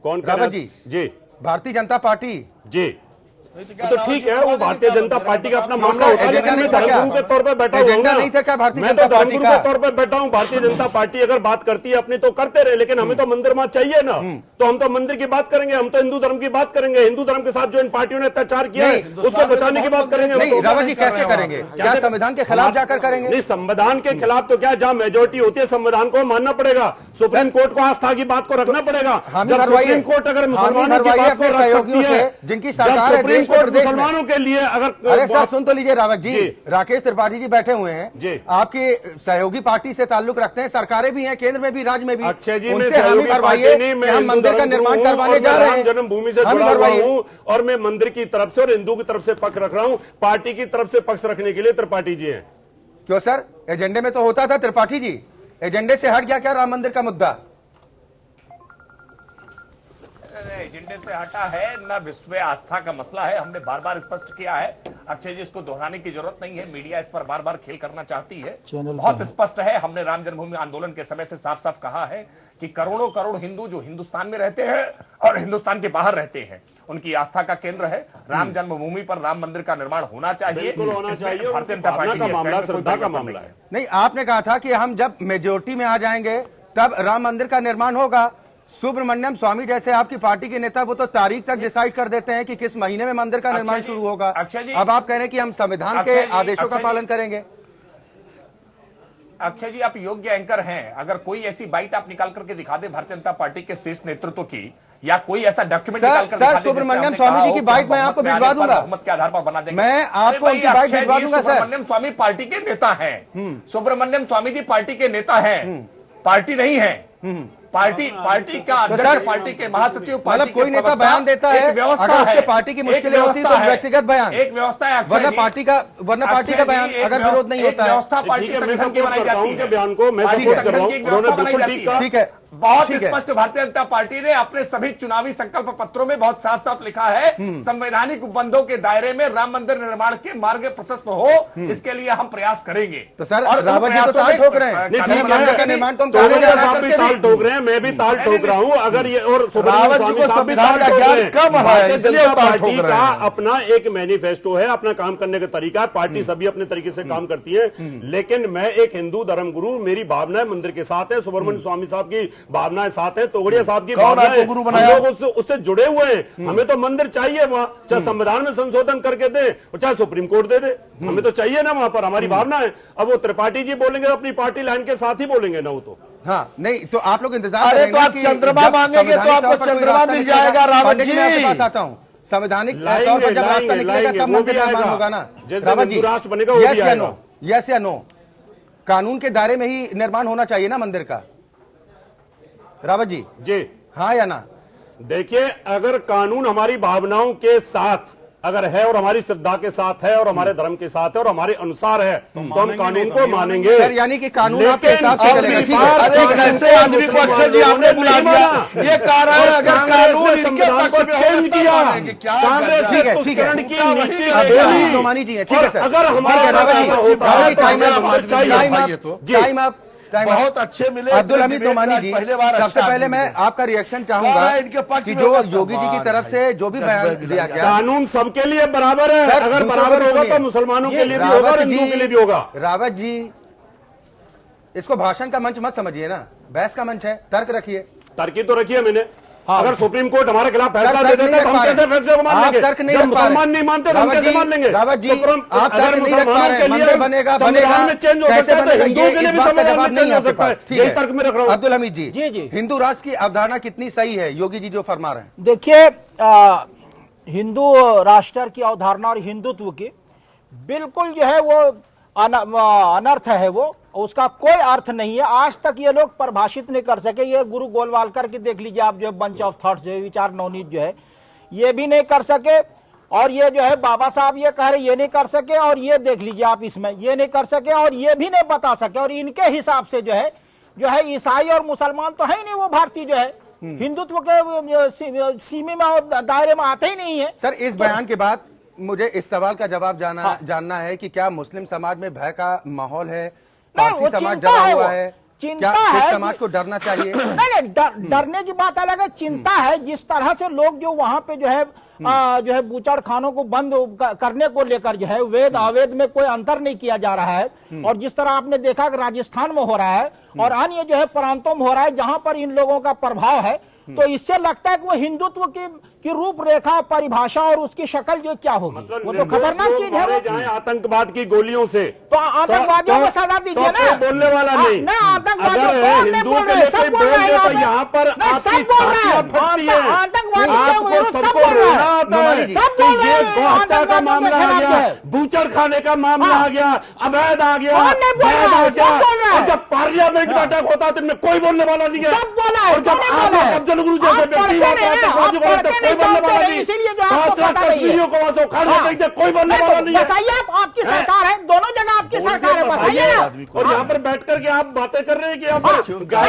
कौन रावत जी? जी, भारतीय जनता पार्टी जी, तो ठीक है, वो भारतीय जनता पार्टी का अपना मामला होता है, लेकिन मैं धर्मगुरु के तौर पर बैठा हुआ हूं ना। नहीं था क्या भारतीय मैं तो जनता पार्टी धर्मगुरु के तौर पर बैठा हूं। भारतीय जनता पार्टी अगर बात करती है अपनी तो करते रहे, लेकिन हमें तो मंदिर मत चाहिए ना। तो हम तो मंदिर की बात करेंगे, हम तो हिंदू धर्म की बात करेंगे। हिंदू धर्म के साथ जो इन पार्टियों ने अत्याचार किया है उसको बचाने की बात करेंगे। नहीं रावत जी, कैसे करेंगे? क्या संविधान के खिलाफ जाकर करेंगे? नहीं, संविधान के खिलाफ तो क्या, जहां मेजोरिटी होती है संविधान को मानना पड़ेगा। सुप्रीम कोर्ट को आस्था की बात को रखना पड़ेगा। जब सुप्रीम कोर्ट अगर मुसलमानों की बात को रख सकती है, जिनकी सरकार है सुप्रीम कोर्ट मुसलमानों के लिए अगर, अरे सर सुन तो लीजिए रावत जी, राकेश त्रिपाठी जी बैठे हुए हैं जी, आपकी सहयोगी पार्टी से ताल्लुक रखते हैं, सरकारें भी हैं, केंद्र में भी, राज्य में भी। अच्छे जी, उनसे हामी भरवाइए कि हम मंदिर का निर्माण करवाने जा रहे हैं, जन्मभूमि से जुड़ा हुआ हूं और मैं मंदिर की तरफ से और हिंदू की तरफ से पक्ष रख रहा हूं। पार्टी की तरफ से पक्ष रखने के लिए त्रिपाठी जी हैं। क्यों सर? एजेंडे में तो होता था त्रिपाठी जी, एजेंडे से हट गया क्या राम मंदिर का मुद्दा? एजेंडे से हटा है ना, विश्व आस्था का मसला है। हमने बार बार स्पष्ट किया है, अक्षय जी इसको दोहराने की जरूरत नहीं है। मीडिया इस पर बार बार खेल करना चाहती है, बहुत स्पष्ट है। हमने राम जन्मभूमि आंदोलन के समय से साफ साफ कहा है कि करोड़ों करोड़ हिंदू जो हिंदुस्तान में रहते हैं और हिंदुस्तान के बाहर रहते हैं, उनकी आस्था का केंद्र है राम जन्मभूमि पर राम मंदिर का निर्माण होना चाहिए। भारतीय जनता पार्टी का मामला श्रद्धा का मामला है। नहीं, आपने कहा था कि हम जब मेजोरिटी में आ जाएंगे तब राम मंदिर का निर्माण होगा। सुब्रमण्यम स्वामी जैसे आपकी पार्टी के नेता वो तो तारीख तक डिसाइड कर देते हैं कि किस महीने में मंदिर का निर्माण शुरू होगा। अब आप कह रहे हैं कि हम संविधान के आदेशों का पालन करेंगे। अक्षय जी, आप योग्य एंकर हैं। अगर कोई ऐसी बाइट आप निकाल करके दिखा दे भारतीय जनता पार्टी के शीर्ष नेतृत्व की, या कोई ऐसा डॉक्यूमेंट निकाल कर दिखा दे, सुब्रमण्यम स्वामी जी की बाइट मैं आपको भिजवा दूंगा, बहुमत के आधार पर बना देंगे। मैं आपको उनकी बाइट भिजवा दूंगा। सुब्रमण्यम स्वामी पार्टी के नेता हैं। सुब्रमण्यम स्वामी जी पार्टी के नेता हैं, पार्टी नहीं है। पार्टी का अध्यक्ष, पार्टी के महासचिव, मतलब कोई नेता बयान देता है, अगर उसके पार्टी की मुश्किलें होती है तो व्यक्तिगत बयान, एक व्यवस्था है, वरना पार्टी का बयान अगर विरोध नहीं होता है। व्यवस्था पार्टी संगठन की बनाई जाती है, बयान को मैं सपोर्ट कर रहा हूं, उन्होंने बिल्कुल ठीक है। बहुत स्पष्ट भारतीय जनता पार्टी ने अपने सभी चुनावी संकल्प पत्रों में बहुत साफ साफ लिखा है, संवैधानिक उपबंधों के दायरे में राम मंदिर निर्माण के मार्ग प्रशस्त हो, इसके लिए हम प्रयास करेंगे। तो सर रावत जी तो ताल ठोक रहे हैं, मंदिर का निर्माण तो हम करने जा रहे हैं। आप भी ताल ठोक रहे हैं, मैं भी ताल ठोक रहा हूं। अगर ये और रावत जी को संविधान का ज्ञान कम है, इसलिए पार्टी का अपना एक मैनिफेस्टो है, अपना काम करने का तरीका है। पार्टी सभी अपने तरीके से काम करती है, लेकिन मैं एक हिंदू धर्मगुरु, मेरी भावनाएं मंदिर के साथ है, सुब्रमण्यम स्वामी साहब की भावनाएं साथ है, तोगड़िया साहब की भावनाएं, हम लोग उससे जुड़े हुए हैं। हमें तो मंदिर चाहिए वहां, चाहे संविधान में संशोधन करके दे और चाहे सुप्रीम कोर्ट दे दे, हमें तो चाहिए ना वहां पर, हमारी भावना है। अब वो त्रिपाठी जी बोलेंगे अपनी पार्टी लाइन के साथ ही बोलेंगे ना, वो तो हाँ नहीं, तो आप लोग इंतजार अरे तो आप चंद्रमा मांगेंगे तो आपको चंद्रमा मिल जाएगा। रावत जी, मैं आपके पास आता हूँ, संवैधानिक तौर पर जब रास्ता निकलेगा तब मंदिर निर्माण होगा ना। रावत जी, राष्ट्र बनेगा वो भी आएगा। यस या नो, कानून के दायरे में ही निर्माण होना चाहिए ना मंदिर का? रावत जी जी, हाँ या ना? देखिए, अगर कानून हमारी भावनाओं के साथ अगर है और हमारी श्रद्धा के साथ है और हमारे धर्म के साथ है और हमारे अनुसार है तो हम कानून को मानेंगे। सर यानी कि कानून आपके हिसाब से चलेगा, ठीक है? अरे ऐसे आदमी को अक्षय जी आपने बुला दिया, ये कह रहा है अगर कानून इनके पक्ष में चेंज किया, कांग्रेस ठीक है, ठीक है, नोमानी जी है, ठीक है सर। अगर हमारे टाइम अप। बहुत अच्छे मिले अब्दुल हमीद नोमानी जी, सबसे पहले मैं आपका रिएक्शन चाहूंगा कि जो योगी जी की तरफ से जो भी बयान दिया गया, कानून सबके लिए बराबर है, अगर बराबर होगा तो मुसलमानों के लिए भी होगा और हिंदुओं के लिए भी होगा। रावत जी, इसको भाषण का मंच मत समझिए ना, बहस का मंच है, तर्क रखिए। तर्क तो रखिए मैंने, अगर सुप्रीम कोर्ट हमारे खिलाफ फैसला सर, दे तर्क नहीं देता है तो रख हम पा कैसे रहे। फैसले को मान आप लेंगे? तर्क नहीं जब रख पा रहे। मुसलमान नहीं मानते तो हम रावत कैसे जी, मान लेंगे? रावत जी, अगर आप तर्क नहीं रख पा मुसलमानों रहे। के मंदिर लिए बनेगा संविधान में चेंज हो कैसे सकता है तो बनेगा? हिंदुओं के लिए इस भी बात का संविधान जवाब में नहीं चेंज है हो आपके सकता है। पास। ठीक यही है। तर्क में रख रहा हूँ। अब्दुल हमीद जी, जी, जी। हिंदू राष्ट्र की अवधारणा कितनी सही है योगी जी जो फरमा रहे हैं? देखिए, हिंदू राष्ट्र की अवधारणा और हिंदुत्व की बिल्कुल जो है वो अनर्थ है, वो उसका कोई अर्थ नहीं है। आज तक ये लोग परिभाषित नहीं कर सके। ये गुरु गोलवालकर की देख लीजिए आप, जो बंच ऑफ थॉट्स जो है, विचार नवनीत जो है, ये भी नहीं कर सके। और ये जो है बाबा साहब ये कह रहे ये नहीं कर सके, और ये देख लीजिए आप इसमें ये नहीं कर सके, और ये भी नहीं बता सके। और इनके हिसाब से जो है ईसाई और मुसलमान तो है ही नहीं, वो भारतीय जो है हिंदुत्व के सीमे में और दायरे में आते ही नहीं है। सर, इस बयान के बाद मुझे इस सवाल का जवाब जानना है कि क्या मुस्लिम समाज में भय का माहौल है? पारसी वो समाज चिंता डरा है, हुआ वो है? चिंता क्या सिख है समाज को डरना चाहिए? नहीं, डरने की बात अलग है। चिंता है जिस तरह से लोग जो वहां पे जो है बूचड़ खानों को बंद करने को लेकर जो है वेद अवेद में कोई अंतर नहीं किया जा रहा है। और जिस तरह आपने देखा कि राजस्थान में हो रहा है और अन्य जो है प्रांतों में हो रहा है जहां पर इन लोगों का प्रभाव है, तो इससे लगता है कि वो हिंदुत्व की रूपरेखा, परिभाषा और उसकी शक्ल जो क्या होगी, वो तो खतरनाक चीज है। वो जाए आतंकवाद की गोलियों से तो आतंकवादियों को सजा दीजिए ना। बोलने वाला नहीं। आतंकवादियों अगर को हिंदुओं के लिए कोई बोल दे तो यहाँ पर सब बोल रहे हैं। आतंकवादियों के विरुद्ध सब बोल रहे हैं, सब बोल रहे हैं। गौहत्या का मामला आ गया, बूचड़ खाने का मामला आ गया, अवैध आ गया, कौन नहीं बोल रहा है? सब बोल रहा है। और जब पार्लियामेंट बैठक होता है तो इनमें कोई बोलने वाला नहीं है। सब बोला है। और जब आप अफजल गुरु जैसे व्यक्ति वहाँ पे आतंकवादी को बोलते कोई बोलने वाला नहीं। इसीलिए जो आपको 5 लाख पता नहीं है। कश्मीरियों को वहाँ से उखाड़ देते कोई बोलने वाला नहीं है। बसाइए आप, आपकी सरकार है, दोनों जगह आपकी सरकार है, बसाइए ना। और यहाँ पर बैठ करके आप बातें कर रहे हैं कि यहाँ पर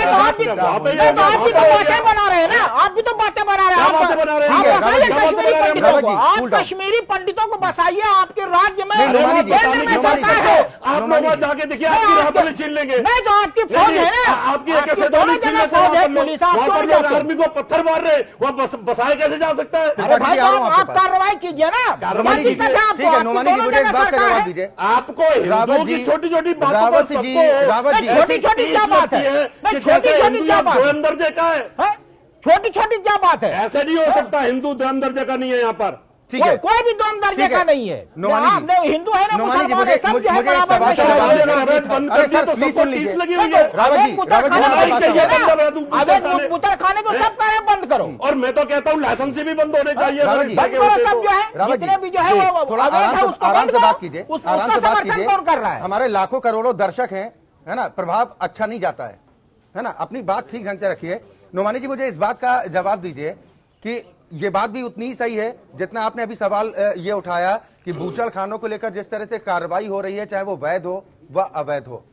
आप भी तो बातें बना रहे हैं ना, आप भी तो बातें बना रहे हैं। क्या बातें बना रहे हैं? आप बसाइए क्या बातें कश्मीरी बना रहे हैं? पंडितों को, आप cool down. कश्मीरी पंडितों को बसाइए। आपके राज्य में नहीं, नोमानी जी, केंद्र में सरकार है। आप लोग वहाँ जाके देखिए आपकी राफेल छीन लेंगे। नहीं तो आपकी फौज है ना, आपकी आपकी दोनों जगह फौज है, पुलिस आप क्यों नहीं जाते? आर्मी को पत्थर मार रहे वहाँ बसाया कैसे जा सकता है? अरे भाई आ रहा हूं आप आपके पास। कार्रवाई कीजिए ना। नोमानी जी, क्या दिक्कत है आपको? ठीक है, आपकी नोमानी जी, दोनों मुझे इस जगह बात का सरकार जवाब है। दीजिए। आपको हिंदुओं की छोटी छोटी बातों पर रावत सबको जी, रावत जी, छोटी-छोटी क्या बात है? नहीं, छोटी-छोटी क्या बात है? अंदर देखा है, छोटी छोटी क्या बात है? ऐसे नहीं हो सकता। हिंदू अंदर जगह नहीं है यहाँ पर। ठीक है, कोई भी दम दर्जे ठीक है। का नहीं है। नोमानी जी, आपने हिंदू है ना, नोमानी जी, मुसलमान है, सब जो है मुझे बराबर सवाल में का शामिल जवाब है। दीजिए। अवैध बंद कर अरे दिया सर, तो प्लीज सबको सुन लीजिए। टीस लगी नहीं हुई तो है। रावत जी, अवैध रावत जी, बुतरखाने हमारे बंद पास कीजिए आओ। ना। बुतरखाने- अवैध बुतरखाने तो सब कह रहे हैं बंद करो। और मैं तो कहता हूँ लाइसेंस भी बंद होने चाहिए। रावत अगर जी, इस तरह बंद के करो होते सब तो। जो है, रावत जितने जी, भी जो है वो थोड़ा अवैध है उसको आराम बंद से बात करो। कीजिए, उसका आराम से बात समर्थन कीजिए। कौन कर रहा है? हमारे लाखों करोड़ों दर्शक है ना, प्रभाव अच्छा नहीं जाता है ना। अपनी बात ठीक ढंग से रखिए। नोमानी जी, मुझे इस बात का जवाब दीजिए कि ये बात भी उतनी ही सही है जितना आपने अभी सवाल ये उठाया कि बूचड़ खानों को लेकर जिस तरह से कार्रवाई हो रही है, चाहे वो वैध हो व अवैध हो।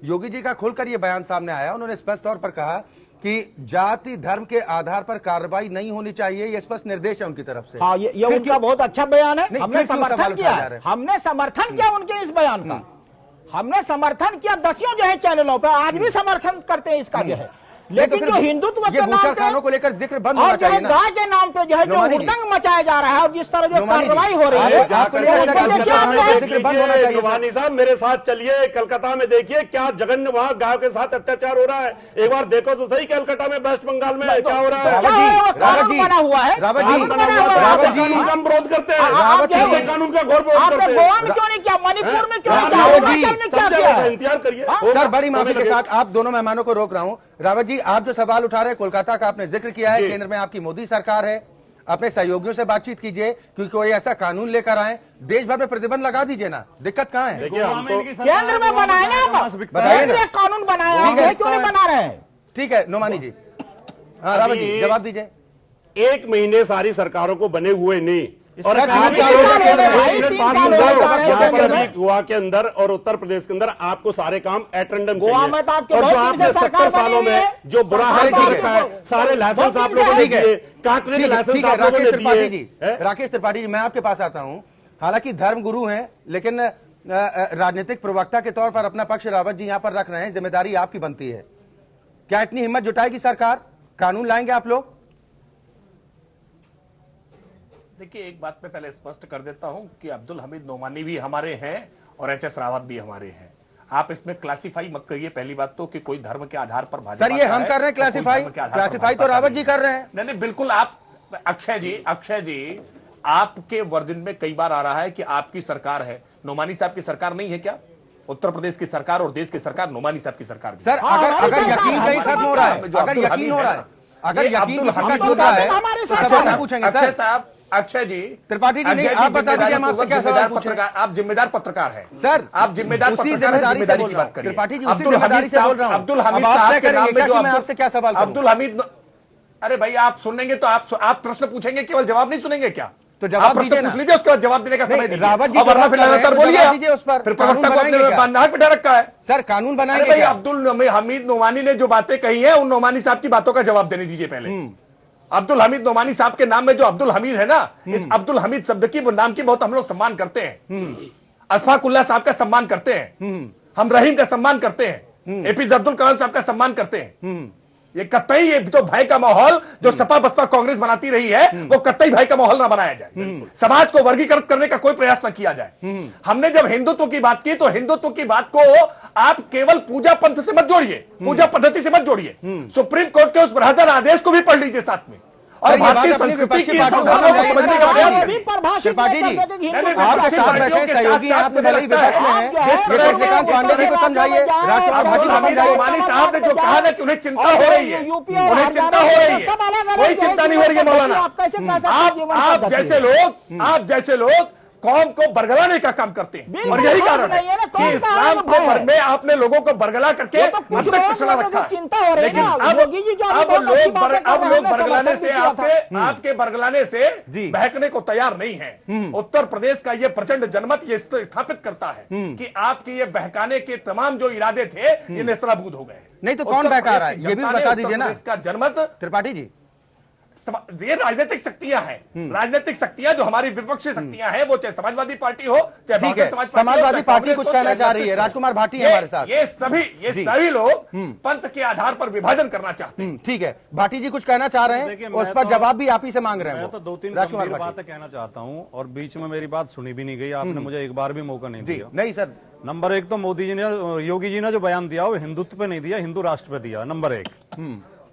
योगी जी का खुलकर ये बयान सामने आया। उन्होंने स्पष्ट तौर पर कहा कि जाति धर्म के आधार पर कार्रवाई नहीं होनी चाहिए। ये स्पष्ट निर्देश है उनकी तरफ से। हाँ, ये फिर उनका क्यों- बहुत अच्छा बयान है। नहीं, हमने फिर क्यों समर्थन सवाल किया उठाए जा रहे हैं? हमने समर्थन किया उनके इस बयान का। हमने समर्थन किया दसियों जो है चैनलों पे, आज भी समर्थन करते हैं इसका जो है। लेकिन फिर जो हिंदुत्व ये के नाम बूचड़ पे खानों को लेकर जिक्र बंद होना और जो है चाहिए ना। गाय के नाम पे जो है जो नोमानी जी, हुड़दंग मचाया जा रहा है और जिस तरह जो नोमानी जी, कार्रवाई हो रही अरे है, आपको नहीं तो लगता उसको कि देखिए आप कलकत्ता जो है- में जिक्र बंद होना चाहिए? नोमानी साहब मेरे साथ चलिए, कलकत्ता में देखिए क्या जघन्य वहाँ गायों के साथ अत्याचार हो रहा है। एक बार देखो तो सही कलकत्ता में, वेस्ट बंगाल में क्या हो रहा है। क्या हो रहा है? वो कानून बना हुआ है, रावत जी, कानून बना हुआ है। रावत ऐसे जी, कानून का हम विरोध करते हैं। आप जो है- ऐसे कानून का घोर विरोध आपने करते गोवा हैं। में क्यों नहीं किया, मणिपुर में क्यों नहीं किया, रावत जी, हिमाचल में क्या सब किया जगह है? इंतजार करिए। सर, बड़ी माफी समय के लगेगा। साथ आप दोनों मेहमानों को रोक रहा हूं। रावत जी, आप जो सवाल उठा रहे हैं, कोलकाता का आपने जिक्र किया है, जी। केंद्र में आपकी मोदी सरकार है, अपने सहयोगियों से बातचीत कीजिए क्योंकि कोई ऐसा कानून लेकर आए, देश भर में प्रतिबंध लगा दीजिए ना। दिक्कत कहाँ है? देखिए हम तो केंद्र में बनाए ना आप, बताइए केंद्र ना। एक कानून बनाया ठीक है। है, क्यों नहीं बना रहे हैं? ठीक है नोमानी जी, हाँ रावत जी अभी- जवाब दीजिए। 1 महीने सारी सरकारों को बने हुए नहीं। और सर, आप 3 साल हो गए भाई, 3 साल हो गए जा रहे हैं यहाँ पर केंद्र में। अभी गोवा के अंदर और उत्तर प्रदेश के अंदर आपको सारे काम एटेंडम गोवा चाहिए। में तो आपके और बहुत जो दिन से आपने सरकार 70 सालों बनी हुई में है। जो बुरा हाल सरकार कर तो रखा है, आपको- सारे लाइसेंस बहुत आप दिन से लोगों ने ठीक है। दिए, काटने के लाइसेंस ठीक है, आप लोगों राकेश ने त्रिपाठी जी, दिए। राकेश त्रिपाठी जी, मैं आपके पास आता हूं। हालांकि धर्म गुरु हैं, लेकिन राजनीतिक प्रवक्ता के तौर पर अपना पक्ष रावत जी यहां पर रख रहे हैं, जिम्मेदारी आपकी बनती है। क्या इतनी हिम्मत जुटाएगी सरकार? कानून लाएंगे आप लोग? देखिए एक बात मैं पहले स्पष्ट कर देता हूं कि अब्दुल हमीद नोमानी भी हमारे हैं और एचएस रावत भी हमारे हैं। आप इसमें क्लासिफाई मत करिए पहली बात तो कि कोई धर्म के आधार पर भाजपा सर ये का हम है, कर रहे हैं और कोई क्लासिफाई, धर्म के आधार पर क्लासिफाई तो भाजपा का रावत जी नहीं कर है। रहे हैं। नहीं बिल्कुल आप अक्षय जी आपके वर्जन में कई बार आ रहा है कि आपकी सरकार है, नोमानी साहब की सरकार नहीं है क्या? उत्तर प्रदेश की सरकार और देश की सरकार नोमानी साहब की सरकार भी। सर अगर यकीन कहीं खत्म हो रहा है, अगर यकीन हो रहा है, अगर यकीन किसी का जुड़ रहा है तो सवाल पूछेंगे अक्षय सर। साहब, अक्षय जी, त्रिपाठी जी नहीं, आप बता दीजिए हम आपसे क्या सवाल पूछें। आप जिम्मेदार पत्रकार हैं सर, आप जिम्मेदार उसी पत्रकार हैं, जिम्मेदारी से जिम्मेदारी बोल की रहा बात हूं। करिए। त्रिपाठी जी उसी जिम्मेदारी से बोल रहा हूं। अब्दुल हमीद अब आप साहब तय के नाम करेंगे में जो क्या कि मैं आपसे क्या सवाल करूं? अब्दुल हमीद, अरे भाई आप सुनेंगे तो आप प्रश्न पूछेंगे, केवल जवाब नहीं सुनेंगे क्या? तो जवाब आप प्रश्न दीजिए ना। पूछ लीजिए, उसके बाद जवाब देने का समय दीजिए। रावत जी और वरना फिर जवाब कर रहे हैं, लगातार तो बोलिए जवाब आप। दीजिए उस पर। फिर कानून प्रवक्ता को बनाएंगे अपने क्या? बांधनाक बिठा रखा है। सर कानून अरे बनाएंगे भाई क्या? अब्दुल हमीद नोमानी ने जो बातें कही है उन नोमानी साहब की बातों का जवाब देने दीजिए पहले। अब्दुल हमीद नोमानी साहब के नाम में जो अब्दुल हमीद है ना, इस अब्दुल हमीद शब्द की नाम की बहुत हम लोग सम्मान करते हैं। अशफाकुल्लाह साहब का सम्मान करते हैं, हम रहीम का सम्मान करते हैं, एपीजे अब्दुल कलाम साहब का सम्मान करते हैं। ये कतई ये तो भय का माहौल जो सपा बसपा कांग्रेस बनाती रही है वो कतई भय का माहौल ना बनाया जाए, समाज को वर्गीकृत करने का कोई प्रयास न किया जाए। हमने जब हिंदुत्व की बात की तो हिंदुत्व की बात को आप केवल पूजा पंथ से मत जोड़िए, पूजा पद्धति से मत जोड़िए, सुप्रीम कोर्ट के उस बृहदर आदेश को भी पढ़ लीजिए साथ में, और भारतीय संस्कृति की अवधारणा को समझने का प्रयास करिए। त्रिपाठी जी आपके साथ बैठे सहयोगी हैं, आपके भले ही विपक्ष में हैं, ये चंद्रकांत पांडे जी को समझाइए, राजकुमार भाटी को समझाइए। नोमानी साहब ने जो कहा ना कि उन्हें चिंता हो रही है, उन्हें चिंता हो रही है, कोई चिंता नहीं हो रही है मौलाना। आप जैसे लोग कौम को बरगलाने का काम करते हैं, और यही कारण है कि इस्लाम को में आपने लोगों को बरगला करके अब तक पिछड़ा रखा है। चिंता हो रही है ना, योगी जी जो अब लोग बरगलाने से आपके बरगलाने से बहकने को तैयार नहीं है। उत्तर प्रदेश का ये प्रचंड जनमत ये स्थापित करता है कि आपके ये बहकाने के तमाम जो इरादे थे ये नेस्तनाबूद हो गए। नहीं तो कौन बहका रहा है ये भी बता दीजिए ना। इसका जनमत त्रिपाठी जी ये राजनीतिक शक्तियां हैं, राजनीतिक शक्तियां जो हमारी विपक्षी शक्तियां हैं, वो चाहे समाजवादी पार्टी हो चाहे ठीक है, समाजवादी पार्टी कुछ कहना चाह रही है, राजकुमार भाटी है हमारे साथ। ये सभी लोग पंथ के आधार पर विभाजन करना चाहते हैं। ठीक है, भाटी जी कुछ कहना चाह रहे हैं, उस पर जवाब भी आप ही से मांग रहे हैं। मैं तो दो तीन गंभीर बातें कहना चाहता हूं और बीच में मेरी बात सुनी भी नहीं गई, आपने मुझे एक बार भी मौका नहीं दिया। नहीं सर, नंबर एक तो मोदी जी ने, योगी जी ने जो बयान दिया वो हिंदुत्व पे नहीं दिया, हिंदू राष्ट्र पे दिया, नंबर एक।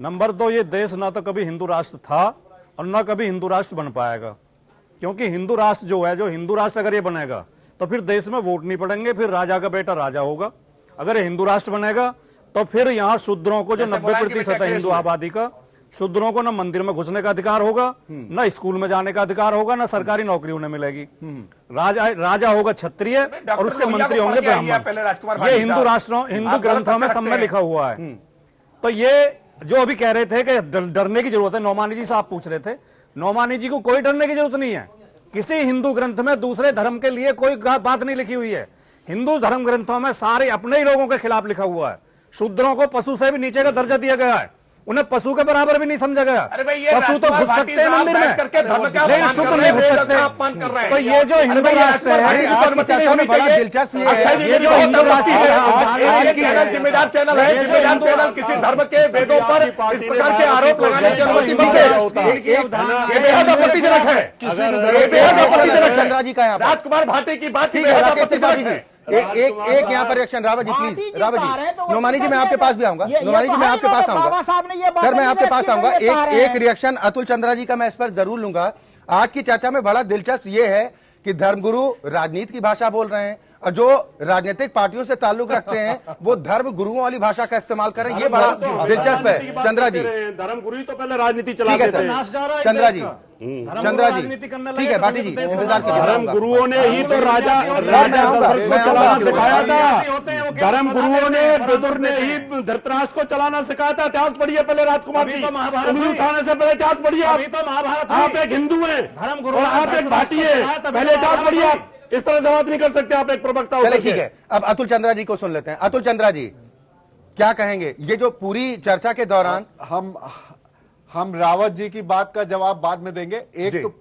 नंबर दो, ये देश ना तो कभी हिंदू राष्ट्र था और ना कभी हिंदू राष्ट्र बन पाएगा, क्योंकि हिंदू राष्ट्र जो हिंदू राष्ट्र अगर ये बनेगा तो फिर देश में वोट नहीं पड़ेंगे, फिर राजा का बेटा राजा होगा। अगर ये हिंदू राष्ट्र बनेगा तो फिर यहाँ शूद्रों को जो 90% है हिंदू आबादी का, शूद्रों को ना मंदिर में घुसने का अधिकार होगा, ना स्कूल में जाने का अधिकार होगा, ना सरकारी नौकरी उन्हें मिलेगी। राजा होगा क्षत्रिय और उसके मंत्री होंगे ब्राह्मण। ये हिंदू राष्ट्रों, हिंदू ग्रंथों में सब में लिखा हुआ है। तो ये जो अभी कह रहे थे कि डरने की जरूरत है, नौमानी जी से आप पूछ रहे थे, नौमानी जी को कोई डरने की जरूरत नहीं है। किसी हिंदू ग्रंथ में दूसरे धर्म के लिए कोई बात नहीं लिखी हुई है। हिंदू धर्म ग्रंथों में सारे अपने ही लोगों के खिलाफ लिखा हुआ है। शूद्रों को पशु से भी नीचे का दर्जा दिया गया है, उन्हें पशु के बराबर भी नहीं समझा गया। पशु तो घुस सकते हैं मंदिर में, लेकिन शुद्ध नहीं घुस सकते। तो ये जो हिंदू राष्ट्र है, ये जो हिंदू राष्ट्र है, जिम्मेदार चैनल है, जिम्मेदार चैनल किसी धर्म के वेदों पर इस प्रकार के आरोप लगाने की अनुमति मत दे। ये बेहद आपत्तिजनक है, बेहद आपत्तिजनक है। चंद्रा जी का राजकुमार भाटी की बात बेहद आपत्तिजनक है। एक यहाँ पर रिएक्शन, रावत जी प्लीज, रावत जी, नोमानी जी मैं आपके पास भी आऊंगा, नोमानी जी मैं आपके पास आऊंगा सर, मैं आपके पास आऊंगा। एक रिएक्शन अतुल चंद्रा जी का मैं इस पर जरूर लूंगा। आज की चर्चा में बड़ा दिलचस्प ये है कि धर्मगुरु राजनीति की भाषा बोल रहे हैं और जो राजनीतिक पार्टियों से ताल्लुक रखते हैं वो धर्म गुरुओं वाली भाषा का इस्तेमाल करें, ये बड़ा दिलचस्प है। चंद्रा जी, धर्म गुरु तो पहले राजनीति चलाते थे। चंद्रा जी, चंद्रा जी, ठीक है भाटी जी, इंतजार कीजिए। धर्म गुरुओं ने ही तो राजा दशरथ को चलाना सिखाया था। धर्म गुरुओं ने, विदुर ने ही धृतराष्ट्र को चलाना सिखाया था। इतिहास पढ़िए पहले, राजकुमार जी, उंगली उठाने से पहले इतिहास पढ़िए। आप एक हिंदू हैं और आप एक भाटी हैं, पहले इतिहास पढ़िए। आप इस तरह से बात नहीं कर सकते, आप एक प्रवक्ता हो। ठीक है, अब अतुल चंद्रा जी को सुन लेते हैं। अतुल चंद्रा जी क्या कहेंगे, ये जो पूरी चर्चा के दौरान हम रावत जी की बात का जवाब बाद में देंगे। एक तो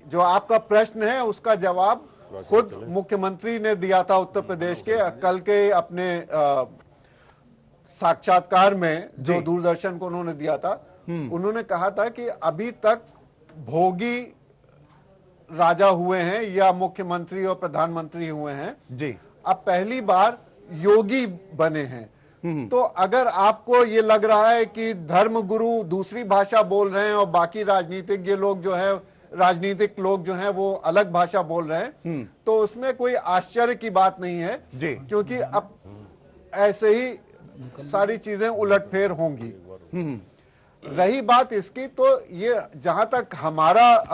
जो आपका प्रश्न है उसका जवाब खुद मुख्यमंत्री ने दिया था उत्तर प्रदेश के, कल के अपने साक्षात्कार में जो दूरदर्शन को उन्होंने दिया था। उन्होंने कहा था कि अभी तक भोगी राजा हुए हैं या मुख्यमंत्री और प्रधानमंत्री हुए हैं जी, अब पहली बार योगी बने हैं। तो अगर आपको ये लग रहा है कि धर्म गुरु दूसरी भाषा बोल रहे हैं और बाकी राजनीतिक लोग जो हैं वो अलग भाषा बोल रहे हैं, तो उसमें कोई आश्चर्य की बात नहीं है जी। क्योंकि अब ऐसे ही सारी चीजें उलटफेर होंगी। रही बात इसकी, तो ये जहां तक हमारा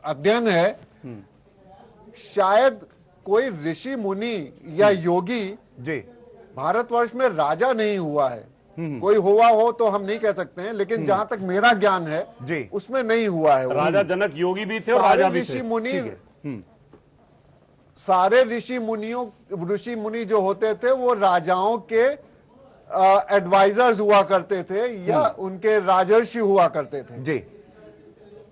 अध्ययन है, शायद कोई ऋषि मुनि या योगी जी भारतवर्ष में राजा नहीं हुआ है। कोई हुआ हो तो हम नहीं कह सकते हैं, लेकिन जहां तक मेरा ज्ञान है जी उसमें नहीं हुआ है। राजा जनक योगी भी थे और राजा भी थे। ऋषि मुनि, सारे ऋषि मुनि जो होते थे वो राजाओं के एडवाइजर्स हुआ करते थे या उनके राजर्षि हुआ करते थे जी।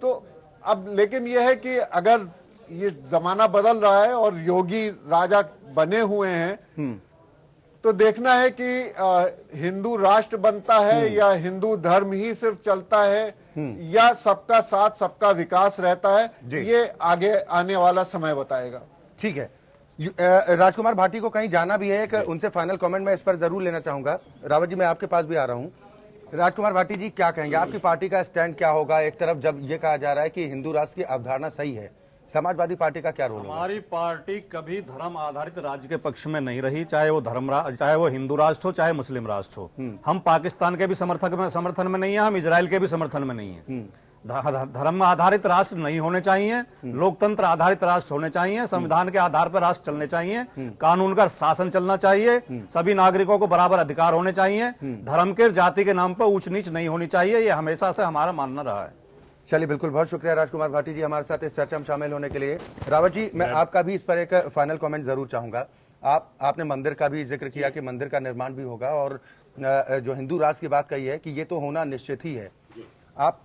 तो अब लेकिन यह है कि अगर ये जमाना बदल रहा है और योगी राजा बने हुए हैं, तो देखना है कि हिंदू राष्ट्र बनता है या हिंदू धर्म ही सिर्फ चलता है या सबका साथ सबका विकास रहता है, ये आगे आने वाला समय बताएगा। ठीक है। राजकुमार भाटी को कहीं जाना भी है, एक उनसे फाइनल कमेंट मैं इस पर जरूर लेना चाहूंगा। रावत जी, मैं आपके पास भी आ रहा हूं। राजकुमार भाटी जी, क्या कहेंगे, आपकी पार्टी का स्टैंड क्या होगा? एक तरफ जब ये कहा जा रहा है कि हिंदू राष्ट्र की अवधारणा सही है, समाजवादी पार्टी का क्या रोल होगा? हमारी पार्टी कभी धर्म आधारित राज्य के पक्ष में नहीं रही, चाहे वो हिंदू राष्ट्र हो चाहे मुस्लिम राष्ट्र हो। हम पाकिस्तान के भी समर्थन में नहीं है, हम इजराइल के भी समर्थन में नहीं है। धर्म आधारित राष्ट्र नहीं होने चाहिए, लोकतंत्र आधारित राष्ट्र होने चाहिए, संविधान के आधार पर राष्ट्र चलने चाहिए, कानून का शासन चलना चाहिए, सभी नागरिकों को बराबर अधिकार होने चाहिए, धर्म के जाति के नाम पर ऊंच नीच नहीं होनी चाहिए। ये हमेशा से हमारा मानना रहा है। चलिए, बिल्कुल, बहुत शुक्रिया राजकुमार भाटी जी हमारे साथ इस चर्चा में शामिल होने के लिए। रावत जी, मैं आपका भी इस पर एक फाइनल कमेंट जरूर चाहूंगा। आपने मंदिर का भी जिक्र किया कि मंदिर का निर्माण भी होगा और जो हिंदू राष्ट्र की बात कही है कि ये तो होना निश्चित ही है। आप